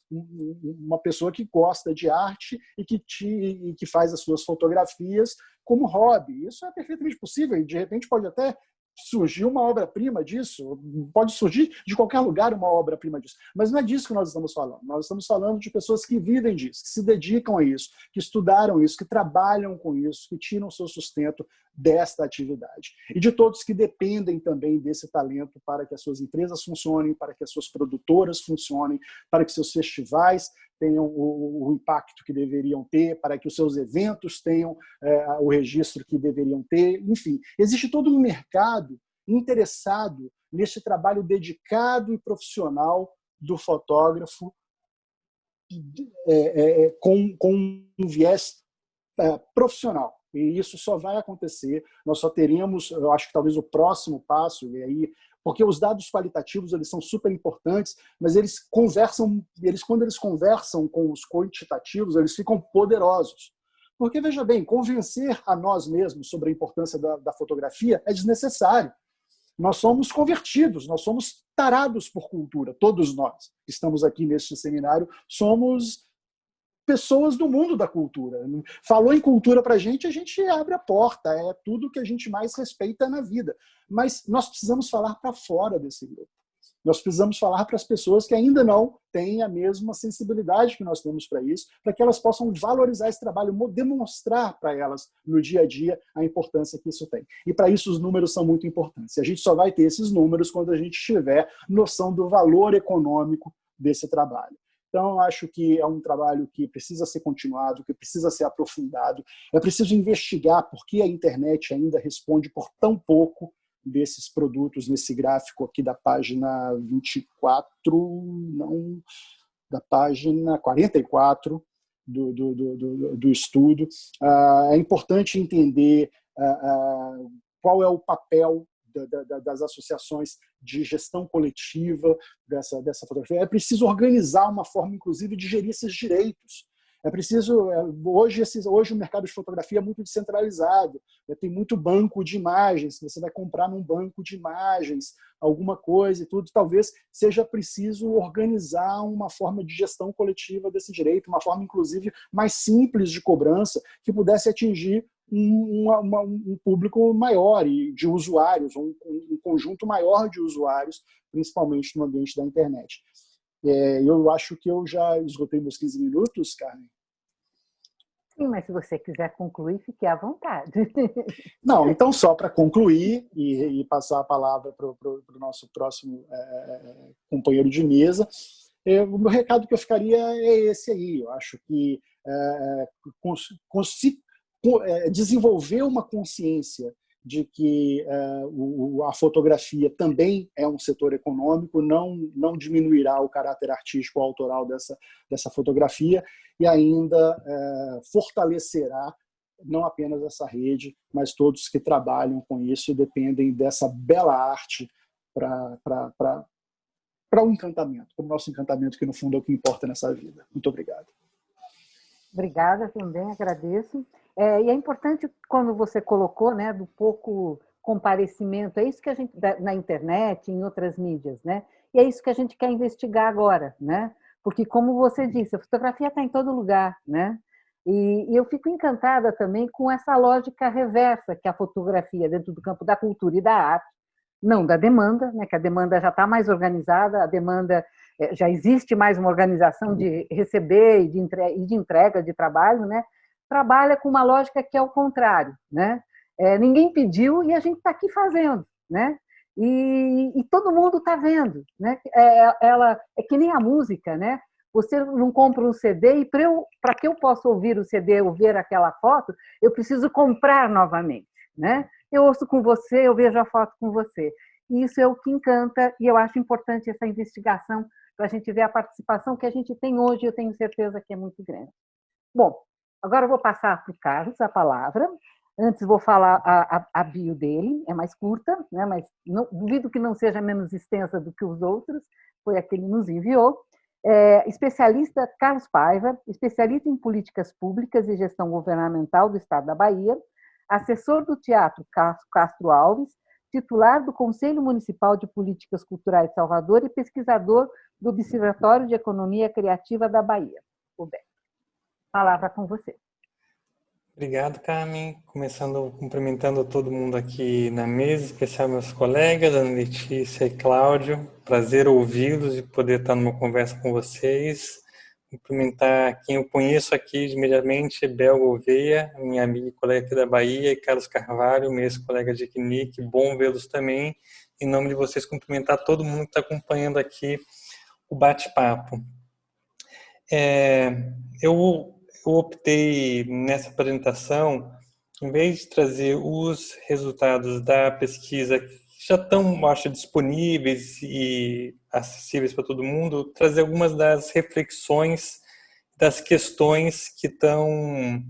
C: uma pessoa que gosta de arte e que faz as suas fotografias como hobby. Isso é perfeitamente possível e, de repente, pode até surgir uma obra-prima disso, pode surgir de qualquer lugar uma obra-prima disso, mas não é disso que nós estamos falando. Nós estamos falando de pessoas que vivem disso, que se dedicam a isso, que estudaram isso, que trabalham com isso, que tiram o seu sustento desta atividade. E de todos que dependem também desse talento para que as suas empresas funcionem, para que as suas produtoras funcionem, para que seus festivais tenham o impacto que deveriam ter, para que os seus eventos tenham o registro que deveriam ter. Enfim, existe todo um mercado interessado nesse trabalho dedicado e profissional do fotógrafo com um viés profissional. E isso só vai acontecer, nós só teríamos, eu acho que talvez o próximo passo, e aí Porque os dados qualitativos eles são super importantes, mas quando eles conversam com os quantitativos, eles ficam poderosos. Porque, veja bem, convencer a nós mesmos sobre a importância da fotografia é desnecessário. Nós somos convertidos, nós somos tarados por cultura, todos nós que estamos aqui neste seminário somos pessoas do mundo da cultura. Falou em cultura para a gente abre a porta, é tudo que a gente mais respeita na vida. Mas nós precisamos falar para fora desse grupo. Nós precisamos falar para as pessoas que ainda não têm a mesma sensibilidade que nós temos para isso, para que elas possam valorizar esse trabalho, demonstrar para elas no dia a dia a importância que isso tem. E para isso os números são muito importantes. A gente só vai ter esses números quando a gente tiver noção do valor econômico desse trabalho. Então, acho que é um trabalho que precisa ser continuado, que precisa ser aprofundado. É preciso investigar por que a internet ainda responde por tão pouco desses produtos nesse gráfico aqui da página 24, não, da página 44 do estudo. É importante entender qual é o papel das associações de gestão coletiva dessa fotografia. É preciso organizar uma forma, inclusive, de gerir esses direitos. É preciso... Hoje o mercado de fotografia é muito descentralizado. Tem muito banco de imagens. Você vai comprar num banco de imagens alguma coisa e tudo. Talvez seja preciso organizar uma forma de gestão coletiva desse direito, uma forma, inclusive, mais simples de cobrança, que pudesse atingir um público maior de usuários, um conjunto maior de usuários, principalmente no ambiente da internet. Eu acho que eu já esgotei meus 15 minutos, Carmen.
A: Sim, mas se você quiser concluir, fique à vontade.
C: Não, então só para concluir e passar a palavra para o nosso próximo companheiro de mesa, o meu recado que eu ficaria é esse aí. Eu acho que desenvolver uma consciência de que a fotografia também é um setor econômico, não diminuirá o caráter artístico autoral dessa fotografia e ainda fortalecerá não apenas essa rede, mas todos que trabalham com isso e dependem dessa bela arte para o encantamento, para o nosso encantamento, que no fundo é o que importa nessa vida. Muito obrigado.
A: Obrigada, também agradeço. E é importante, quando você colocou, né, do pouco comparecimento, é isso que a gente, na internet, em outras mídias, né? E é isso que a gente quer investigar agora, né? Porque, como você disse, a fotografia está em todo lugar, né? E eu fico encantada também com essa lógica reversa que a fotografia, dentro do campo da cultura e da arte, não da demanda, né? Que a demanda já está mais organizada, a demanda já existe mais uma organização de receber e de entrega de trabalho, né? Trabalha com uma lógica que é o contrário, né? Ninguém pediu e a gente está aqui fazendo, né? E todo mundo está vendo, né? Ela é que nem a música, né? Você não compra um CD e para que eu possa ouvir o CD ou ver aquela foto, eu preciso comprar novamente, né? Eu ouço com você, eu vejo a foto com você. E isso é o que encanta, e eu acho importante essa investigação para a gente ver a participação que a gente tem hoje, eu tenho certeza que é muito grande. Bom, agora eu vou passar para o Carlos a palavra. Antes vou falar a bio dele, é mais curta, né? Mas duvido que não seja menos extensa do que os outros, foi a que ele nos enviou. Especialista Carlos Paiva, especialista em políticas públicas e gestão governamental do Estado da Bahia, assessor do Teatro Castro Alves, titular do Conselho Municipal de Políticas Culturais de Salvador e pesquisador do Observatório de Economia Criativa da Bahia. Roberto, palavra com você.
D: Obrigado, Carmen. Começando cumprimentando todo mundo aqui na mesa, em especial meus colegas, Ana Letícia e Cláudio. Prazer ouvi-los e poder estar numa conversa com vocês. Cumprimentar quem eu conheço aqui imediatamente, Bel Gouveia, minha amiga e colega aqui da Bahia, e Carlos Carvalho, meu ex-colega de CNIC. Bom vê-los também. Em nome de vocês, cumprimentar todo mundo que está acompanhando aqui o bate-papo. Eu optei nessa apresentação, em vez de trazer os resultados da pesquisa que já estão, acho, disponíveis e acessíveis para todo mundo, trazer algumas das reflexões, das questões que estão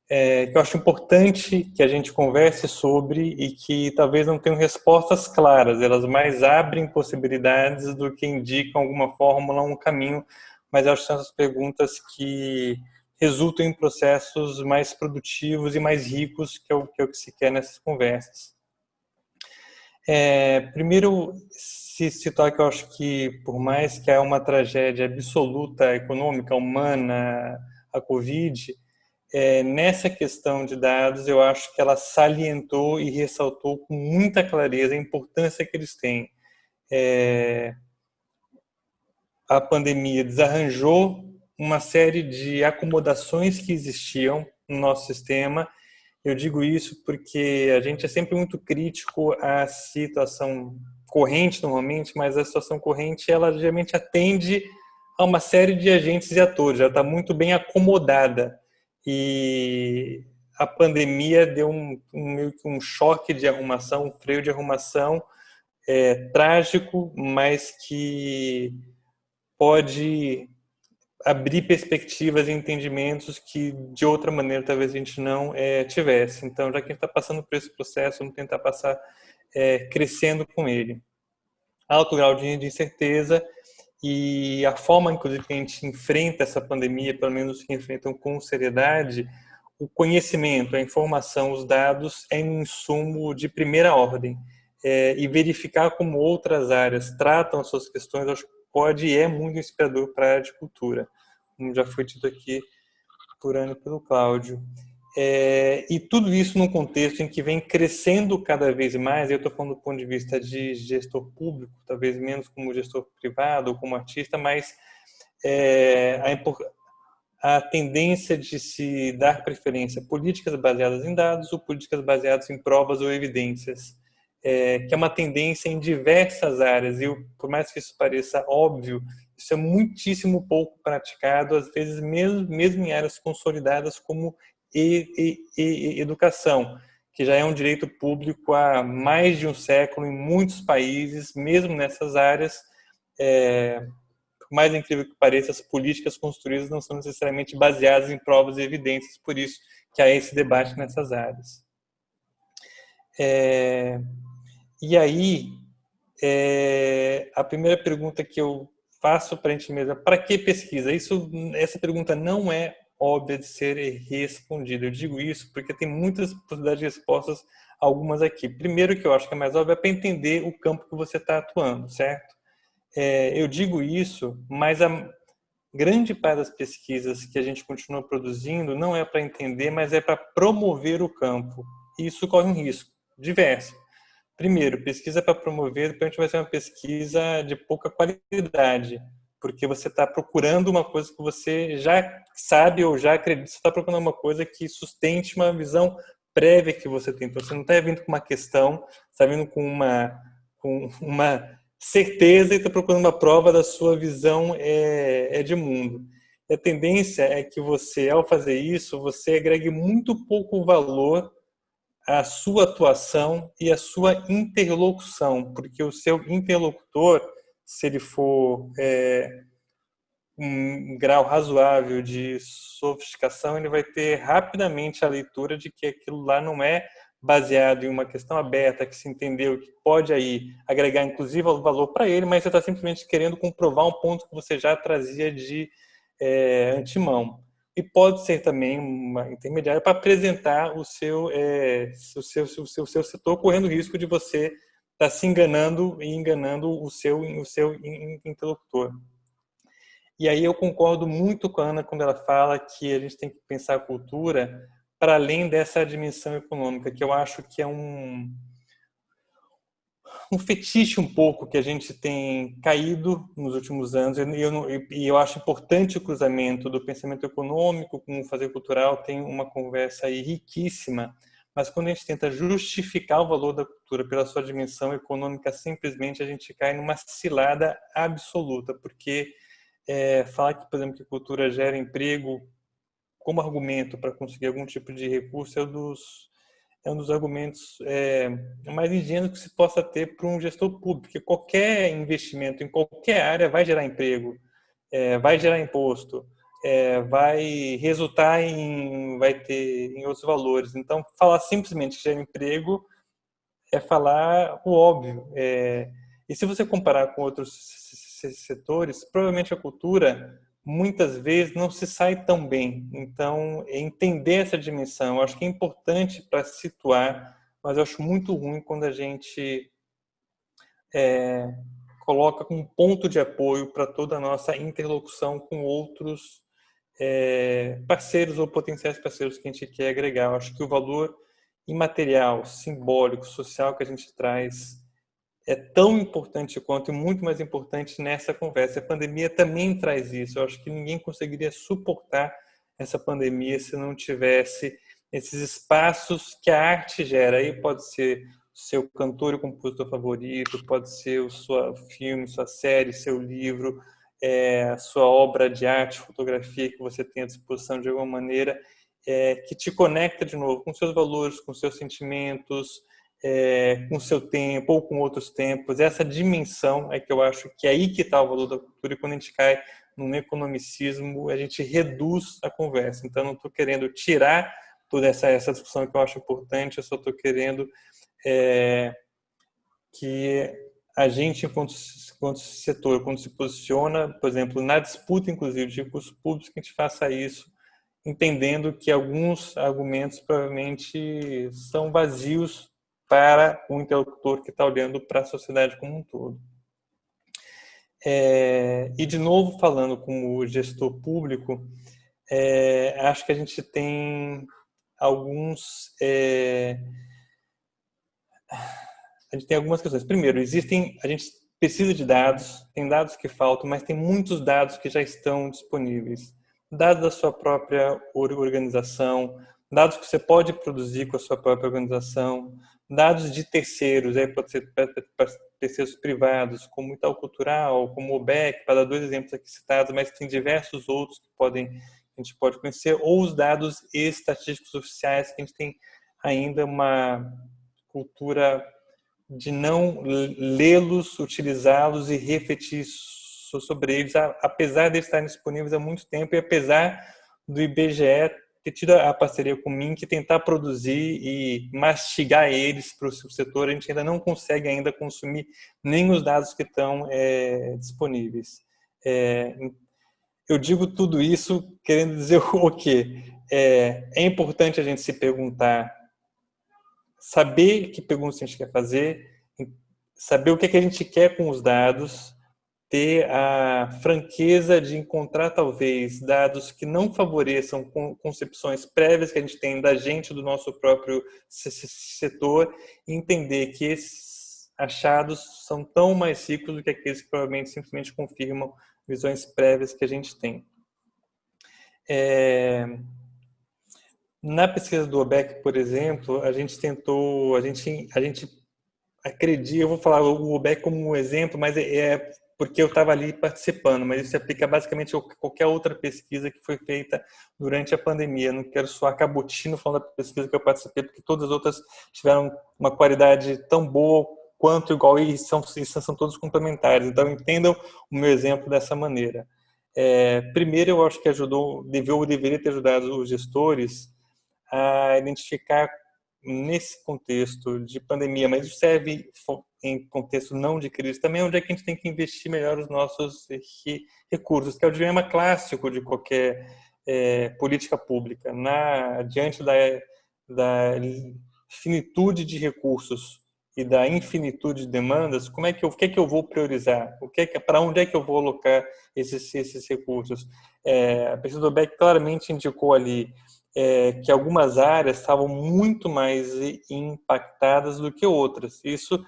D: que eu acho importante que a gente converse sobre e que talvez não tenham respostas claras, elas mais abrem possibilidades do que indicam alguma fórmula, um caminho, mas eu acho que são essas perguntas que resultam em processos mais produtivos e mais ricos, que é o que se quer nessas conversas. Primeiro, se citar que eu acho que, por mais que é uma tragédia absoluta, econômica, humana, a Covid, nessa questão de dados, eu acho que ela salientou e ressaltou com muita clareza a importância que eles têm. A pandemia desarranjou uma série de acomodações que existiam no nosso sistema. Eu digo isso porque a gente é sempre muito crítico à situação corrente, normalmente, mas a situação corrente, ela geralmente atende a uma série de agentes e atores, ela está muito bem acomodada. E a pandemia deu meio que um choque de arrumação, um freio de arrumação trágico, mas que pode abrir perspectivas e entendimentos que de outra maneira talvez a gente não tivesse. Então, já que a gente está passando por esse processo, vamos tentar passar crescendo com ele. Alto grau de incerteza e a forma, inclusive, que a gente enfrenta essa pandemia, pelo menos que enfrentam com seriedade, o conhecimento, a informação, os dados é um insumo de primeira ordem. E verificar como outras áreas tratam as suas questões, acho que pode e é muito inspirador para a área de cultura, como já foi dito aqui por Ana e pelo Cláudio. E tudo isso num contexto em que vem crescendo cada vez mais, eu estou falando do ponto de vista de gestor público, talvez menos como gestor privado ou como artista, mas a tendência de se dar preferência a políticas baseadas em dados ou políticas baseadas em provas ou evidências, que é uma tendência em diversas áreas, e por mais que isso pareça óbvio, isso é muitíssimo pouco praticado, às vezes mesmo em áreas consolidadas como educação, que já é um direito público há mais de um século em muitos países, mesmo nessas áreas. Por mais incrível que pareça, as políticas construídas não são necessariamente baseadas em provas e evidências, por isso que há esse debate nessas áreas. E aí, a primeira pergunta que eu faço para a gente mesmo é: para que pesquisa? Essa pergunta não é óbvia de ser respondida. Eu digo isso porque tem muitas possibilidades de respostas, algumas aqui. Primeiro, que eu acho que é mais óbvio, é para entender o campo que você está atuando, certo? Eu digo isso, mas a grande parte das pesquisas que a gente continua produzindo não é para entender, mas é para promover o campo. E isso corre um risco diverso. Primeiro, pesquisa para promover, depois a gente vai ser uma pesquisa de pouca qualidade, porque você está procurando uma coisa que você já sabe ou já acredita, você está procurando uma coisa que sustente uma visão prévia que você tem. Então, você não está vindo com uma questão, você está vindo com uma certeza e está procurando uma prova da sua visão de mundo. E a tendência é que você, ao fazer isso, você agregue muito pouco valor à sua atuação e à sua interlocução, porque o seu interlocutor, se ele for um grau razoável de sofisticação, ele vai ter rapidamente a leitura de que aquilo lá não é baseado em uma questão aberta, que se entendeu que pode aí agregar inclusive valor para ele, mas você está simplesmente querendo comprovar um ponto que você já trazia de antemão. E pode ser também uma intermediária para apresentar o seu setor, correndo o risco de você estar se enganando e enganando o seu interlocutor. E aí eu concordo muito com a Ana quando ela fala que a gente tem que pensar a cultura para além dessa dimensão econômica, que eu acho que é um fetiche um pouco que a gente tem caído nos últimos anos, e eu acho importante o cruzamento do pensamento econômico com o fazer cultural, tem uma conversa aí riquíssima, mas quando a gente tenta justificar o valor da cultura pela sua dimensão econômica, simplesmente a gente cai numa cilada absoluta, porque falar que, por exemplo, que cultura gera emprego como argumento para conseguir algum tipo de recurso é um dos argumentos mais ingênuos que se possa ter para um gestor público, porque qualquer investimento em qualquer área vai gerar emprego, vai gerar imposto. vai resultar vai ter em outros valores. Então, falar simplesmente que gera emprego é falar o óbvio. E se você comparar com outros setores, provavelmente a cultura muitas vezes não se sai tão bem. Então, entender essa dimensão, eu acho que é importante para situar, mas eu acho muito ruim quando a gente coloca como ponto de apoio para toda a nossa interlocução com outros parceiros ou potenciais parceiros que a gente quer agregar. Eu acho que o valor imaterial, simbólico, social que a gente traz é tão importante quanto e muito mais importante nessa conversa. A pandemia também traz isso. Eu acho que ninguém conseguiria suportar essa pandemia se não tivesse esses espaços que a arte gera. Aí pode ser o seu cantor e compositor favorito, pode ser o seu filme, sua série, seu livro, a sua obra de arte, fotografia que você tem à disposição de alguma maneira, que te conecta de novo com seus valores, com seus sentimentos, com o seu tempo ou com outros tempos. Essa dimensão é que eu acho que é aí que está o valor da cultura, e quando a gente cai num economicismo, a gente reduz a conversa. Então, não estou querendo tirar toda essa discussão que eu acho importante, eu só estou querendo que a gente, enquanto setor, quando se posiciona, por exemplo, na disputa, inclusive, de recursos públicos, que a gente faça isso, entendendo que alguns argumentos provavelmente são vazios para o interlocutor que está olhando para a sociedade como um todo. E, de novo, falando como gestor público, acho que a gente tem alguns... a gente tem algumas questões. Primeiro, a gente precisa de dados, tem dados que faltam, mas tem muitos dados que já estão disponíveis. Dados da sua própria organização, dados que você pode produzir com a sua própria organização, dados de terceiros, aí pode ser terceiros privados, como Itaú Cultural, como o OBEC, para dar 2 exemplos aqui citados, mas tem diversos outros que a gente pode conhecer, ou os dados estatísticos oficiais, que a gente tem ainda uma cultura de não lê-los, utilizá-los e refletir sobre eles, apesar de estarem disponíveis há muito tempo e apesar do IBGE ter tido a parceria com o MINC, tentar produzir e mastigar eles para o seu setor, a gente ainda não consegue ainda consumir nem os dados que estão disponíveis. Eu digo tudo isso querendo dizer o quê? É importante a gente se perguntar, saber que perguntas a gente quer fazer, saber o que a gente quer com os dados, ter a franqueza de encontrar, talvez, dados que não favoreçam concepções prévias que a gente tem da gente, do nosso próprio setor, e entender que esses achados são tão mais ricos do que aqueles que provavelmente simplesmente confirmam visões prévias que a gente tem. Na pesquisa do OBEC, por exemplo, a gente acredita, eu vou falar o OBEC como um exemplo, mas porque eu estava ali participando, mas isso se aplica basicamente a qualquer outra pesquisa que foi feita durante a pandemia. Não quero soar cabotino falando da pesquisa que eu participei, porque todas as outras tiveram uma qualidade tão boa quanto igual e são todos complementares. Então, entendam o meu exemplo dessa maneira. Primeiro, eu acho que deveria ter ajudado os gestores a identificar nesse contexto de pandemia, mas isso serve em contexto não de crise também, onde é que a gente tem que investir melhor os nossos recursos, que é o dilema clássico de qualquer política pública. Diante da finitude de recursos e da infinitude de demandas, o que é que eu vou priorizar? Para onde é que eu vou alocar esses recursos? A pesquisa do BEC claramente indicou ali que algumas áreas estavam muito mais impactadas do que outras. Isso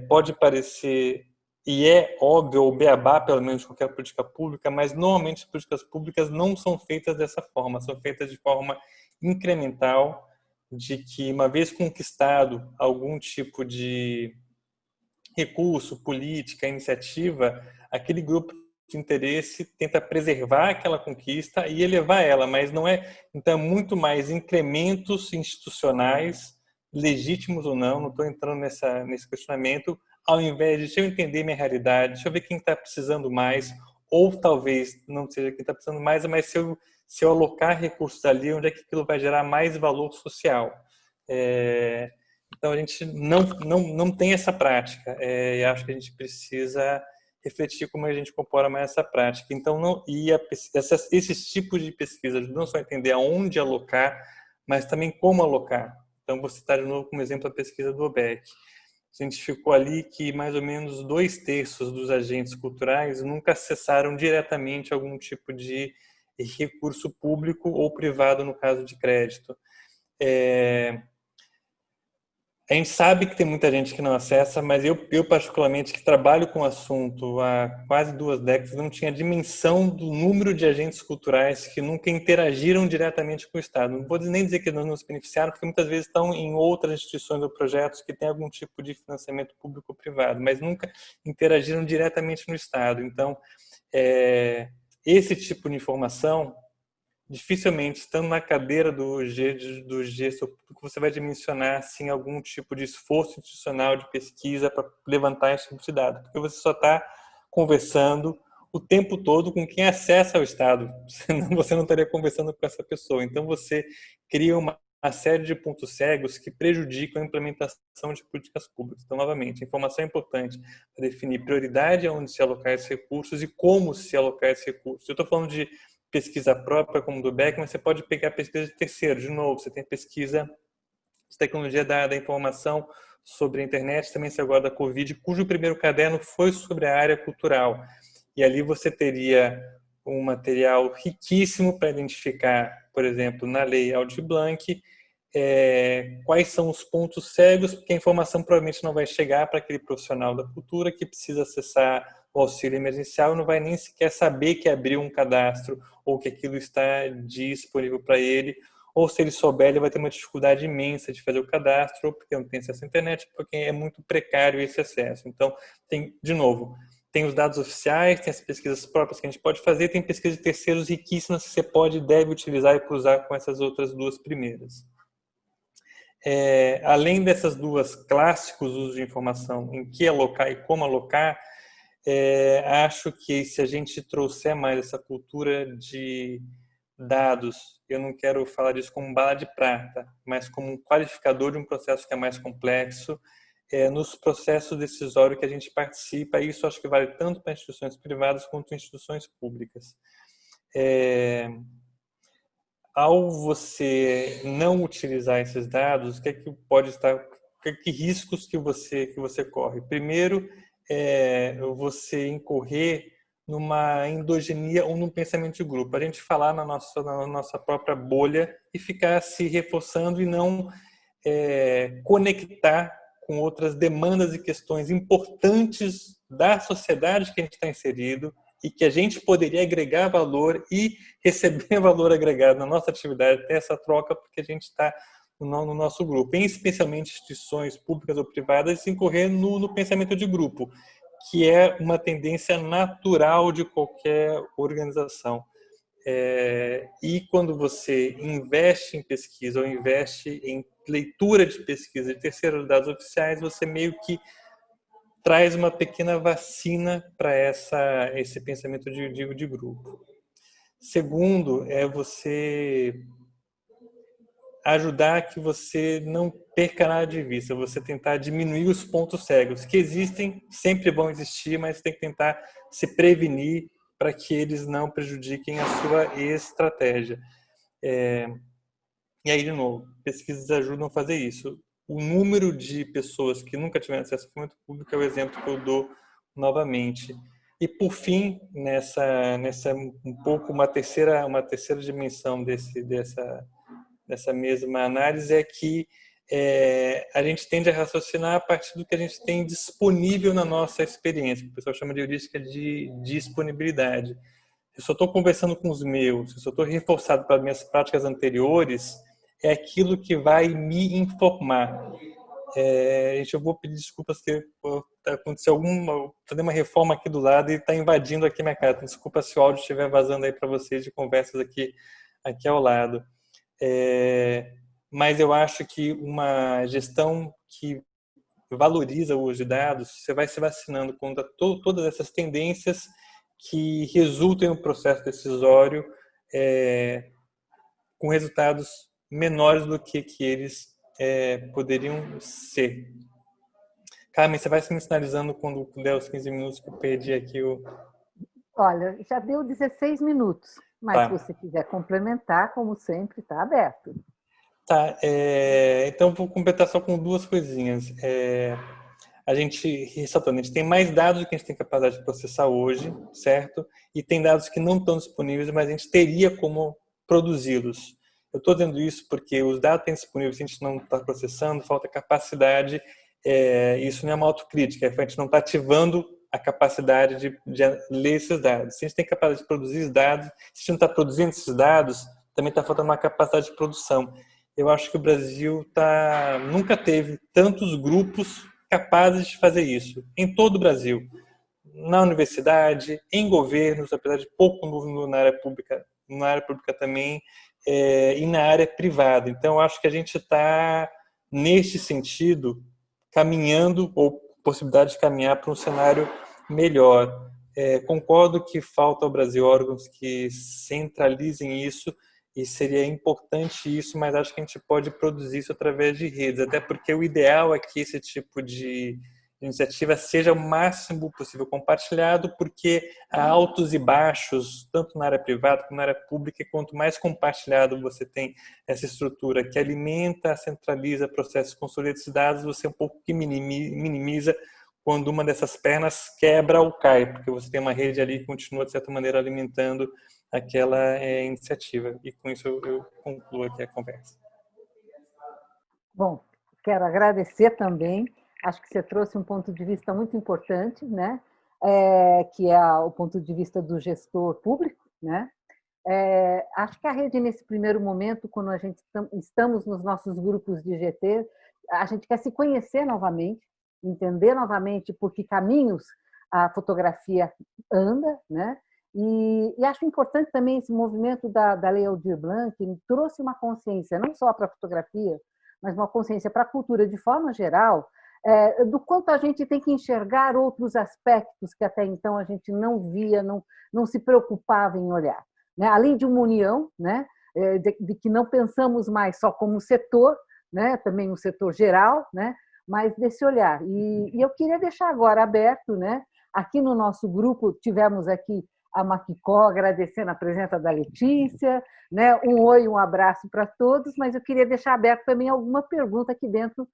D: pode parecer, e é óbvio, ou beabá, pelo menos, de qualquer política pública, mas normalmente as políticas públicas não são feitas dessa forma, são feitas de forma incremental, de que, uma vez conquistado algum tipo de recurso, política, iniciativa, aquele grupo de interesse tenta preservar aquela conquista e elevar ela, mas não é, então, muito mais incrementos institucionais, legítimos ou não estou entrando nesse questionamento, ao invés de, deixa eu entender minha realidade, deixa eu ver quem está precisando mais, ou talvez não seja quem está precisando mais, mas se eu alocar recursos ali, onde é que aquilo vai gerar mais valor social? Então, a gente não tem essa prática, e acho que a gente precisa refletir como a gente incorpora mais essa prática. Então, esses tipos de pesquisa não só entender aonde alocar, mas também como alocar. Então, vou citar de novo como exemplo a pesquisa do OBEC. A gente ficou ali que mais ou menos 2/3 dos agentes culturais nunca acessaram diretamente algum tipo de recurso público ou privado no caso de crédito. A gente sabe que tem muita gente que não acessa, mas eu particularmente, que trabalho com o assunto há quase 2 décadas, não tinha dimensão do número de agentes culturais que nunca interagiram diretamente com o Estado. Não vou nem dizer que não nos beneficiaram, porque muitas vezes estão em outras instituições ou projetos que têm algum tipo de financiamento público ou privado, mas nunca interagiram diretamente no Estado. Então, esse tipo de informação, dificilmente, estando na cadeira do gestor público, você vai dimensionar assim, algum tipo de esforço institucional de pesquisa para levantar esse tipo de dado, porque você só está conversando o tempo todo com quem acessa ao Estado, senão você não estaria conversando com essa pessoa. Então, você cria uma série de pontos cegos que prejudicam a implementação de políticas públicas. Então, novamente, a informação é importante para definir prioridade aonde se alocar esses recursos e como se alocar esses recursos. Eu estou falando de pesquisa própria, como do Beck, mas você pode pegar pesquisa de terceiro. De novo, você tem pesquisa de tecnologia da informação sobre a internet, também se agora da Covid, cujo primeiro caderno foi sobre a área cultural. E ali você teria um material riquíssimo para identificar, por exemplo, na lei Aldir Blanc, quais são os pontos cegos, porque a informação provavelmente não vai chegar para aquele profissional da cultura que precisa acessar o auxílio emergencial, não vai nem sequer saber que abriu um cadastro ou que aquilo está disponível para ele, ou se ele souber, ele vai ter uma dificuldade imensa de fazer o cadastro, ou porque não tem acesso à internet, porque é muito precário esse acesso. Então, de novo, tem os dados oficiais, tem as pesquisas próprias que a gente pode fazer, tem pesquisas de terceiros riquíssimas que você pode e deve utilizar e cruzar com essas outras 2 primeiras. Além dessas 2 clássicos usos de informação, em que alocar e como alocar, acho que se a gente trouxer mais essa cultura de dados, eu não quero falar disso como bala de prata, mas como um qualificador de um processo que é mais complexo, nos processos decisórios que a gente participa, e isso acho que vale tanto para instituições privadas quanto instituições públicas. Ao você não utilizar esses dados, o que é que pode estar, que riscos que você corre? Primeiro, você incorrer numa endogenia ou num pensamento de grupo. A gente falar na nossa própria bolha e ficar se reforçando e não conectar com outras demandas e questões importantes da sociedade que a gente está inserido e que a gente poderia agregar valor e receber valor agregado na nossa atividade, ter essa troca, porque a gente está no nosso grupo, especialmente instituições públicas ou privadas, incorrer no pensamento de grupo, que é uma tendência natural de qualquer organização. E quando você investe em pesquisa ou investe em leitura de pesquisa de terceiros dados oficiais, você meio que traz uma pequena vacina para esse pensamento de grupo. Segundo, você ajudar que você não perca nada de vista, você tentar diminuir os pontos cegos, que existem, sempre vão existir, mas tem que tentar se prevenir para que eles não prejudiquem a sua estratégia. E aí, de novo, pesquisas ajudam a fazer isso. O número de pessoas que nunca tiveram acesso ao financiamento público é o exemplo que eu dou novamente. E, por fim, nessa um pouco uma terceira dimensão dessa mesma análise é que a gente tende a raciocinar a partir do que a gente tem disponível na nossa experiência, que o pessoal chama de heurística de disponibilidade. Se eu só estou conversando com os meus, se eu só estou reforçado pelas minhas práticas anteriores, é aquilo que vai me informar. Eu vou pedir desculpas que aconteceu fazer uma reforma aqui do lado e está invadindo aqui minha casa. Desculpa se o áudio estiver vazando aí para vocês de conversas aqui ao lado. Mas eu acho que uma gestão que valoriza o uso de dados, você vai se vacinando contra todas essas tendências que resultem no processo decisório com resultados menores do que eles poderiam ser. Carmen, você vai se me sinalizando quando der os 15 minutos, que eu perdi aqui o...
A: Olha, já deu 16 minutos, mas se
D: Tá.
A: você quiser complementar, como sempre, está aberto.
D: Tá, então vou completar só com duas coisinhas. A gente tem mais dados do que a gente tem capacidade de processar hoje, certo? E tem dados que não estão disponíveis, mas a gente teria como produzi-los. Eu estou dizendo isso porque os dados que estão disponíveis, a gente não está processando, falta capacidade, isso não é uma autocrítica, a gente não está ativando a capacidade de ler esses dados. Se a gente tem capacidade de produzir esses dados, se a gente não está produzindo esses dados, também está faltando uma capacidade de produção. Eu acho que o Brasil nunca teve tantos grupos capazes de fazer isso, em todo o Brasil, na universidade, em governos, apesar de pouco na área pública também, e na área privada. Então, eu acho que a gente está, neste sentido, caminhando, ou possibilidade de caminhar para um cenário melhor. Concordo que falta ao Brasil órgãos que centralizem isso, e seria importante isso, mas acho que a gente pode produzir isso através de redes, até porque o ideal é que esse tipo de iniciativa seja o máximo possível compartilhado, porque há altos e baixos, tanto na área privada como na área pública, e quanto mais compartilhado você tem essa estrutura que alimenta, centraliza processos, consolida esses dados, você um pouco que minimiza quando uma dessas pernas quebra ou cai, porque você tem uma rede ali que continua, de certa maneira, alimentando aquela iniciativa. E com isso eu concluo aqui a conversa.
A: Bom, quero agradecer também. Acho que você trouxe um ponto de vista muito importante, né? Que é o ponto de vista do gestor público, né? Acho que a rede, nesse primeiro momento, quando a gente estamos nos nossos grupos de GT, a gente quer se conhecer novamente, entender novamente por que caminhos a fotografia anda, né? E acho importante também esse movimento da Lei Aldir Blanc, que trouxe uma consciência, não só para a fotografia, mas uma consciência para a cultura de forma geral, do quanto a gente tem que enxergar outros aspectos que até então a gente não via, não se preocupava em olhar. Né? Além de uma união, né? De que não pensamos mais só como setor, né? Também um setor geral, né? Mas desse olhar. E eu queria deixar agora aberto, né? Aqui no nosso grupo, tivemos aqui a Maquicó agradecendo a presença da Letícia, né? Um oi, um abraço para todos, mas eu queria deixar aberto também alguma pergunta aqui dentro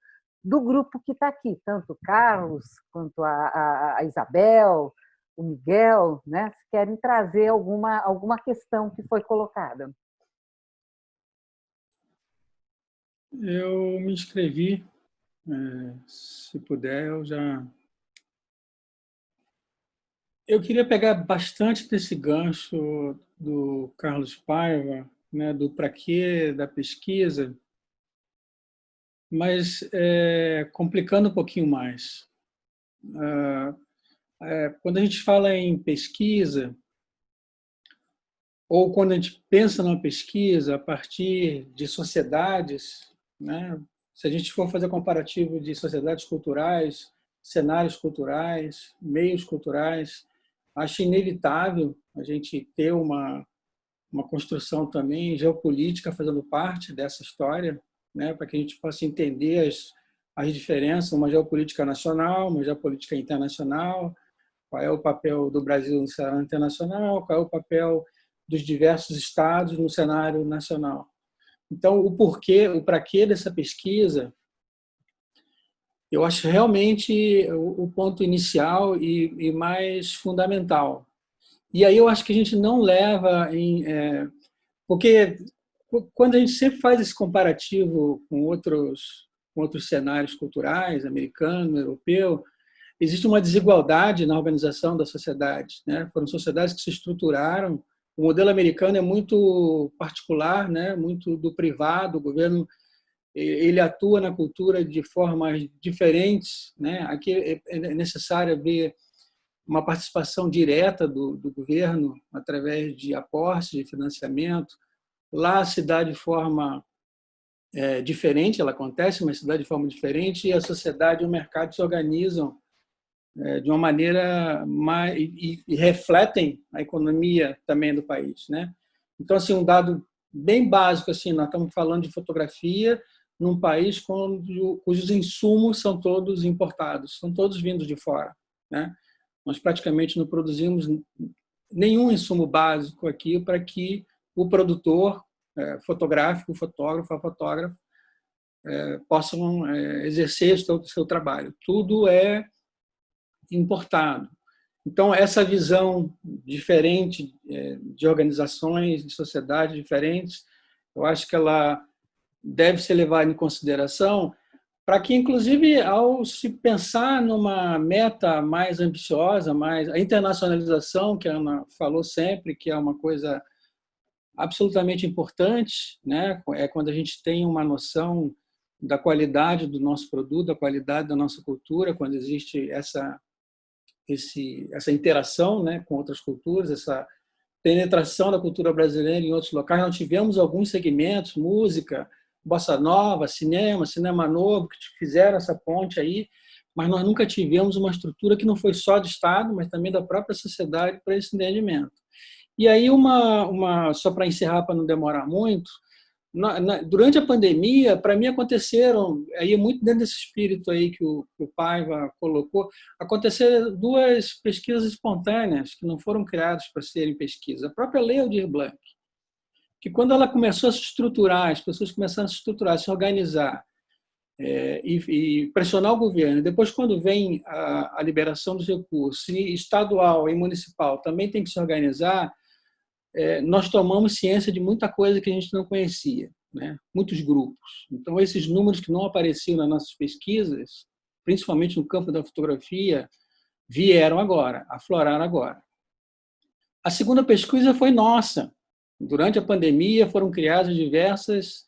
A: do grupo que está aqui, tanto o Carlos quanto a Isabel, o Miguel, né? Se querem trazer alguma questão que foi colocada.
E: Eu me inscrevi, se puder, eu já... Eu queria pegar bastante desse gancho do Carlos Paiva, né, do para quê, da pesquisa, mas complicando um pouquinho mais. Quando a gente fala em pesquisa, ou quando a gente pensa numa pesquisa a partir de sociedades, né, se a gente for fazer comparativo de sociedades culturais, cenários culturais, meios culturais, acho inevitável a gente ter uma construção também geopolítica fazendo parte dessa história, né, para que a gente possa entender as diferenças, uma geopolítica nacional, uma geopolítica internacional, qual é o papel do Brasil no cenário internacional, qual é o papel dos diversos estados no cenário nacional. Então, o porquê, o para quê dessa pesquisa, eu acho realmente o ponto inicial e mais fundamental. E aí eu acho que a gente não leva em... porque quando a gente sempre faz esse comparativo com outros cenários culturais, americano, europeu, existe uma desigualdade na organização da sociedade, né? Foram sociedades que se estruturaram. O modelo americano é muito particular, né? Muito do privado. O governo ele atua na cultura de formas diferentes, né? Aqui é necessário ver uma participação direta do governo através de aportes, de financiamento. Lá a cidade de forma diferente, ela acontece, mas a cidade de forma diferente, e a sociedade e o mercado se organizam de uma maneira mais e refletem a economia também do país, né? Então, assim, um dado bem básico, assim, nós estamos falando de fotografia num país cujos insumos são todos importados, são todos vindos de fora, né? Nós praticamente não produzimos nenhum insumo básico aqui para que o produtor fotográfico, o fotógrafo, a fotógrafa possam exercer o seu trabalho. Tudo é importado. Então, essa visão diferente de organizações, de sociedades diferentes, eu acho que ela deve ser levada em consideração para que, inclusive, ao se pensar numa meta mais ambiciosa, mais a internacionalização, que a Ana falou sempre, que é uma coisa absolutamente importante, né? É quando a gente tem uma noção da qualidade do nosso produto, da qualidade da nossa cultura, quando existe essa interação, né, com outras culturas, essa penetração da cultura brasileira em outros locais. Nós tivemos alguns segmentos, música, bossa nova, cinema novo, que fizeram essa ponte aí, mas nós nunca tivemos uma estrutura que não foi só do Estado, mas também da própria sociedade para esse entendimento. E aí, só para encerrar, para não demorar muito, durante a pandemia, para mim aconteceram, aí muito dentro desse espírito aí que o Paiva colocou, aconteceram duas pesquisas espontâneas que não foram criadas para serem pesquisas. A própria Lei Aldir Blanc, que quando ela começou a se estruturar, as pessoas começaram a se estruturar, se organizar e pressionar o governo, depois quando vem a liberação dos recursos, e estadual e municipal também tem que se organizar, nós tomamos ciência de muita coisa que a gente não conhecia, né? Muitos grupos. Então, esses números que não apareciam nas nossas pesquisas, principalmente no campo da fotografia, vieram agora, afloraram agora. A segunda pesquisa foi nossa. Durante a pandemia, foram criadas diversas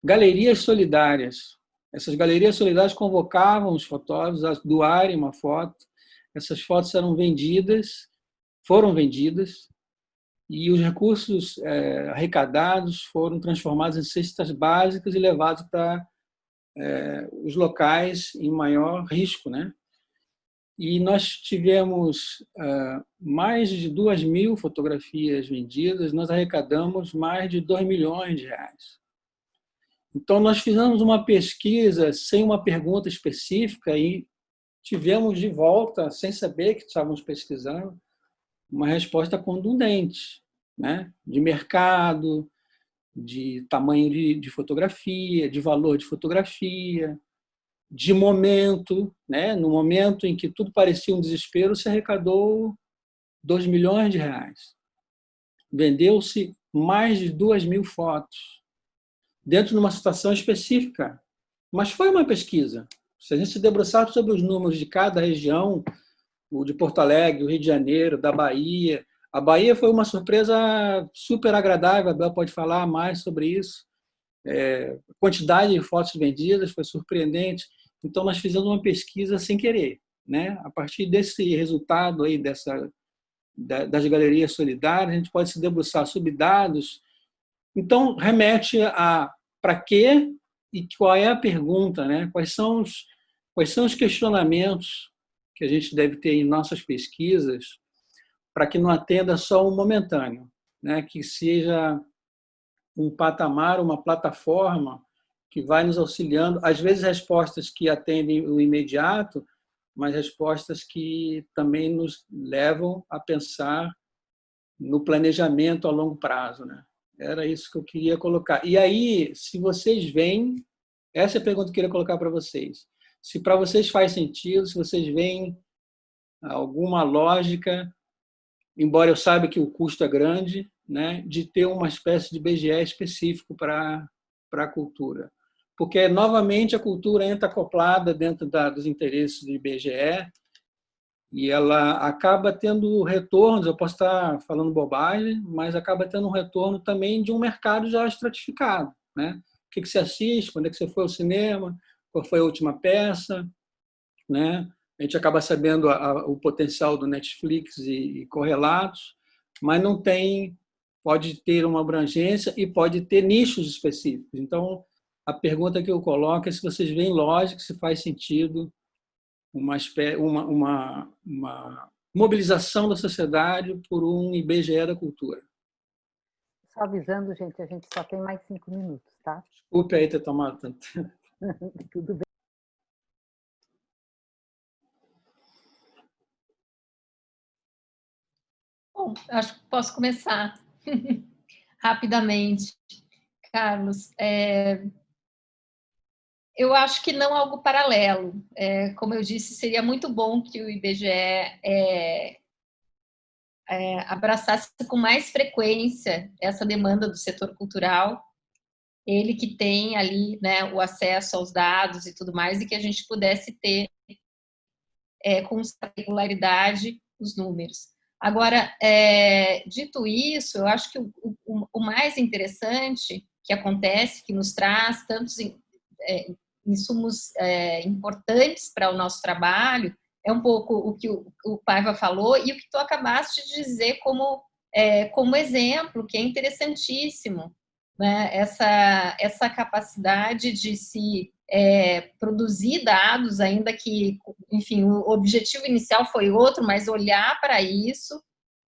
E: galerias solidárias. Essas galerias solidárias convocavam os fotógrafos a doarem uma foto. Essas fotos eram vendidas, foram vendidas, e os recursos arrecadados foram transformados em cestas básicas e levados para os locais em maior risco, né? E nós tivemos mais de 2.000 fotografias vendidas, nós arrecadamos mais de 2 milhões de reais. Então, nós fizemos uma pesquisa sem uma pergunta específica e tivemos de volta, sem saber que estávamos pesquisando, uma resposta contundente, né? De mercado, de tamanho de fotografia, de valor de fotografia, de momento, né? No momento em que tudo parecia um desespero, se arrecadou 2 milhões de reais. Vendeu-se mais de 2.000 fotos, dentro de uma situação específica. Mas foi uma pesquisa. Se a gente se debruçar sobre os números de cada região, o de Porto Alegre, o Rio de Janeiro, da Bahia. A Bahia foi uma surpresa super agradável, a Bel pode falar mais sobre isso. A quantidade de fotos vendidas foi surpreendente. Então, nós fizemos uma pesquisa sem querer, né? A partir desse resultado aí das galerias solidárias, a gente pode se debruçar sobre dados. Então, remete a para quê e qual é a pergunta, né? Quais são os questionamentos que a gente deve ter em nossas pesquisas para que não atenda só um momentâneo, né? Que seja um patamar, uma plataforma que vai nos auxiliando, às vezes respostas que atendem o imediato, mas respostas que também nos levam a pensar no planejamento a longo prazo, né? Era isso que eu queria colocar. E aí, se vocês veem, essa é a pergunta que eu queria colocar para vocês. Se para vocês faz sentido, se vocês veem alguma lógica, embora eu saiba que o custo é grande, né, de ter uma espécie de BGE específico para a cultura. Porque, novamente, a cultura entra acoplada dentro dos interesses do IBGE e ela acaba tendo retornos, eu posso estar falando bobagem, mas acaba tendo um retorno também de um mercado já estratificado, né? O que você assiste, quando é que você foi ao cinema, qual foi a última peça, né? A gente acaba sabendo o potencial do Netflix e correlatos, mas não tem, pode ter uma abrangência e pode ter nichos específicos. Então, a pergunta que eu coloco é se vocês veem lógica, se faz sentido uma mobilização da sociedade por um IBGE da cultura.
A: Só avisando, gente, a gente só tem mais 5 minutos, tá?
E: Desculpe aí ter tomado tanto.
A: Tudo bem.
B: Bom, acho que posso começar rapidamente. Carlos, eu acho que não algo paralelo. Como eu disse, seria muito bom que o IBGE abraçasse com mais frequência essa demanda do setor cultural, ele que tem ali, né, o acesso aos dados e tudo mais, e que a gente pudesse ter com regularidade os números. Agora, dito isso, eu acho que o mais interessante que acontece, que nos traz tantos insumos importantes para o nosso trabalho, é um pouco o que o Paiva falou e o que tu acabaste de dizer como exemplo, que é interessantíssimo, né? Essa capacidade de se produzir dados, ainda que, enfim, o objetivo inicial foi outro, mas olhar para isso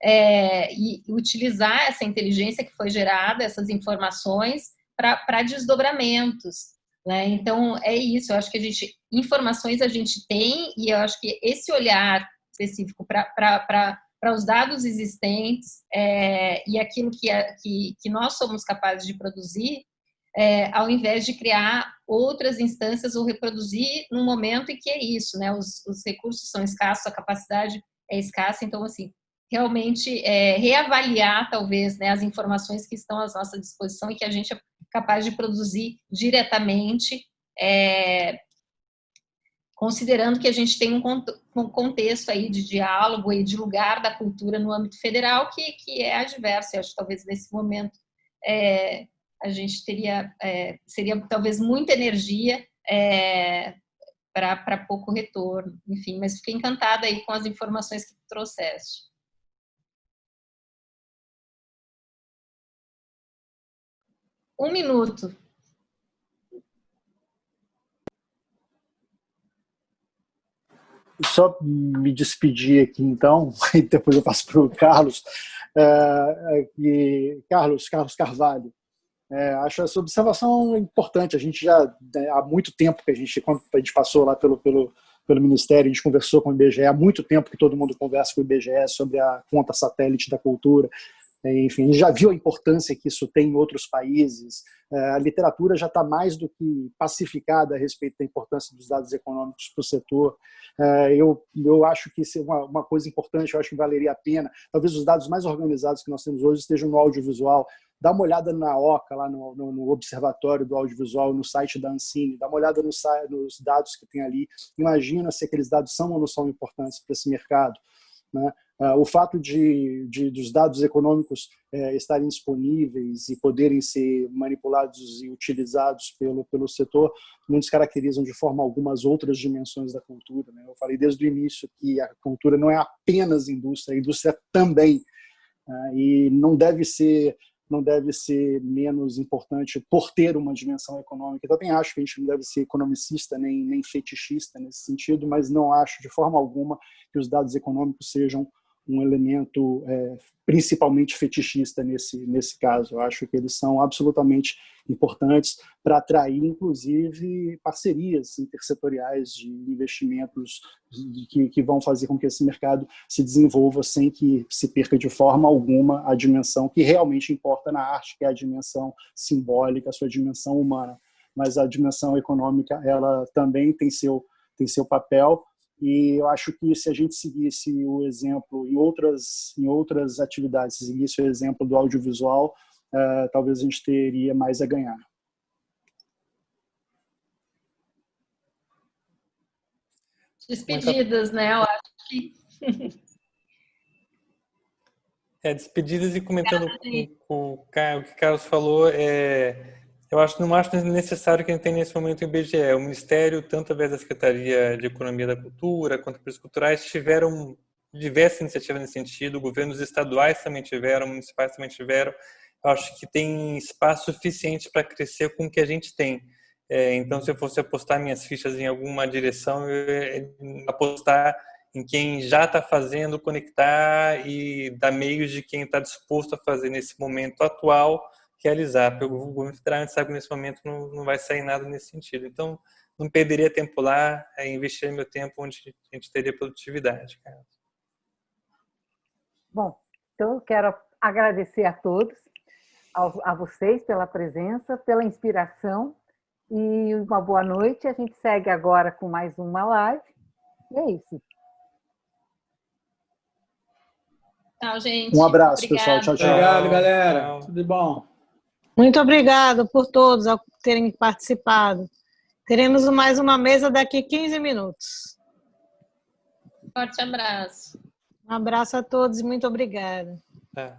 B: e utilizar essa inteligência que foi gerada, essas informações, para desdobramentos. Né? Então, é isso, eu acho que informações a gente tem, e eu acho que esse olhar específico para os dados existentes e aquilo que nós somos capazes de produzir, ao invés de criar outras instâncias ou reproduzir num momento em que é isso, né? Os recursos são escassos, a capacidade é escassa, então, assim, realmente reavaliar, talvez, né, as informações que estão à nossa disposição e que a gente é capaz de produzir diretamente, considerando que a gente tem um contexto aí de diálogo e de lugar da cultura no âmbito federal que é adverso. Eu acho que talvez nesse momento a gente seria talvez muita energia para pouco retorno. Enfim, mas fiquei encantada aí com as informações que tu trouxeste. Um minuto.
C: Só me despedir aqui, então, e depois eu passo para o Carlos. Carlos Carvalho, acho essa observação importante. A gente já, há muito tempo que quando a gente passou lá pelo Ministério, a gente conversou com o IBGE, há muito tempo que todo mundo conversa com o IBGE sobre a conta satélite da cultura. Enfim, a gente já viu a importância que isso tem em outros países. A literatura já está mais do que pacificada a respeito da importância dos dados econômicos para o setor. Eu acho que isso é uma coisa importante, eu acho que valeria a pena. Talvez os dados mais organizados que nós temos hoje estejam no audiovisual. Dá uma olhada na OCA, lá no Observatório do Audiovisual, no site da Ancine, dá uma olhada nos dados que tem ali. Imagina se aqueles dados são ou não são importantes para esse mercado. Né? O fato dos dados econômicos estarem disponíveis e poderem ser manipulados e utilizados pelo setor não descaracterizam de forma alguma as outras dimensões da cultura. Né? Eu falei desde o início que a cultura não é apenas indústria, a indústria também. E não deve ser menos importante por ter uma dimensão econômica. Eu também acho que a gente não deve ser economicista nem fetichista nesse sentido, mas não acho de forma alguma que os dados econômicos sejam um elemento principalmente fetichista nesse caso. Eu acho que eles são absolutamente importantes para atrair, inclusive, parcerias intersetoriais de investimentos que vão fazer com que esse mercado se desenvolva sem que se perca de forma alguma a dimensão que realmente importa na arte, que é a dimensão simbólica, a sua dimensão humana. Mas a dimensão econômica, ela também tem seu papel. E eu acho que se a gente seguisse o exemplo em outras atividades, seguisse o exemplo do audiovisual, talvez a gente teria mais a ganhar.
B: Despedidas, né? Eu acho que...
D: Despedidas e comentando com o que o Carlos falou, não acho necessário que a gente tenha nesse momento o IBGE. O Ministério, tanto através da Secretaria de Economia da Cultura, quanto pelos culturais, tiveram diversas iniciativas nesse sentido. Governos estaduais também tiveram, municipais também tiveram. Eu acho que tem espaço suficiente para crescer com o que a gente tem. Então, se eu fosse apostar minhas fichas em alguma direção, eu ia apostar em quem já está fazendo, conectar e dar meios de quem está disposto a fazer nesse momento atual, realizar. Porque o governo federal, a gente sabe que nesse momento não vai sair nada nesse sentido. Então, não perderia tempo lá, investir meu tempo onde a gente teria produtividade. Cara.
A: Bom, então eu quero agradecer a todos, a vocês pela presença, pela inspiração e uma boa noite. A gente segue agora com mais uma live. E é isso.
B: Tchau, gente.
C: Um abraço,
B: Obrigada.
C: pessoal. Tchau, tchau.
E: Obrigado, galera. Tudo de bom.
F: Muito obrigado por todos terem participado. Teremos mais uma mesa daqui a 15 minutos.
B: Forte abraço.
F: Um abraço a todos e muito obrigada.
D: Tá.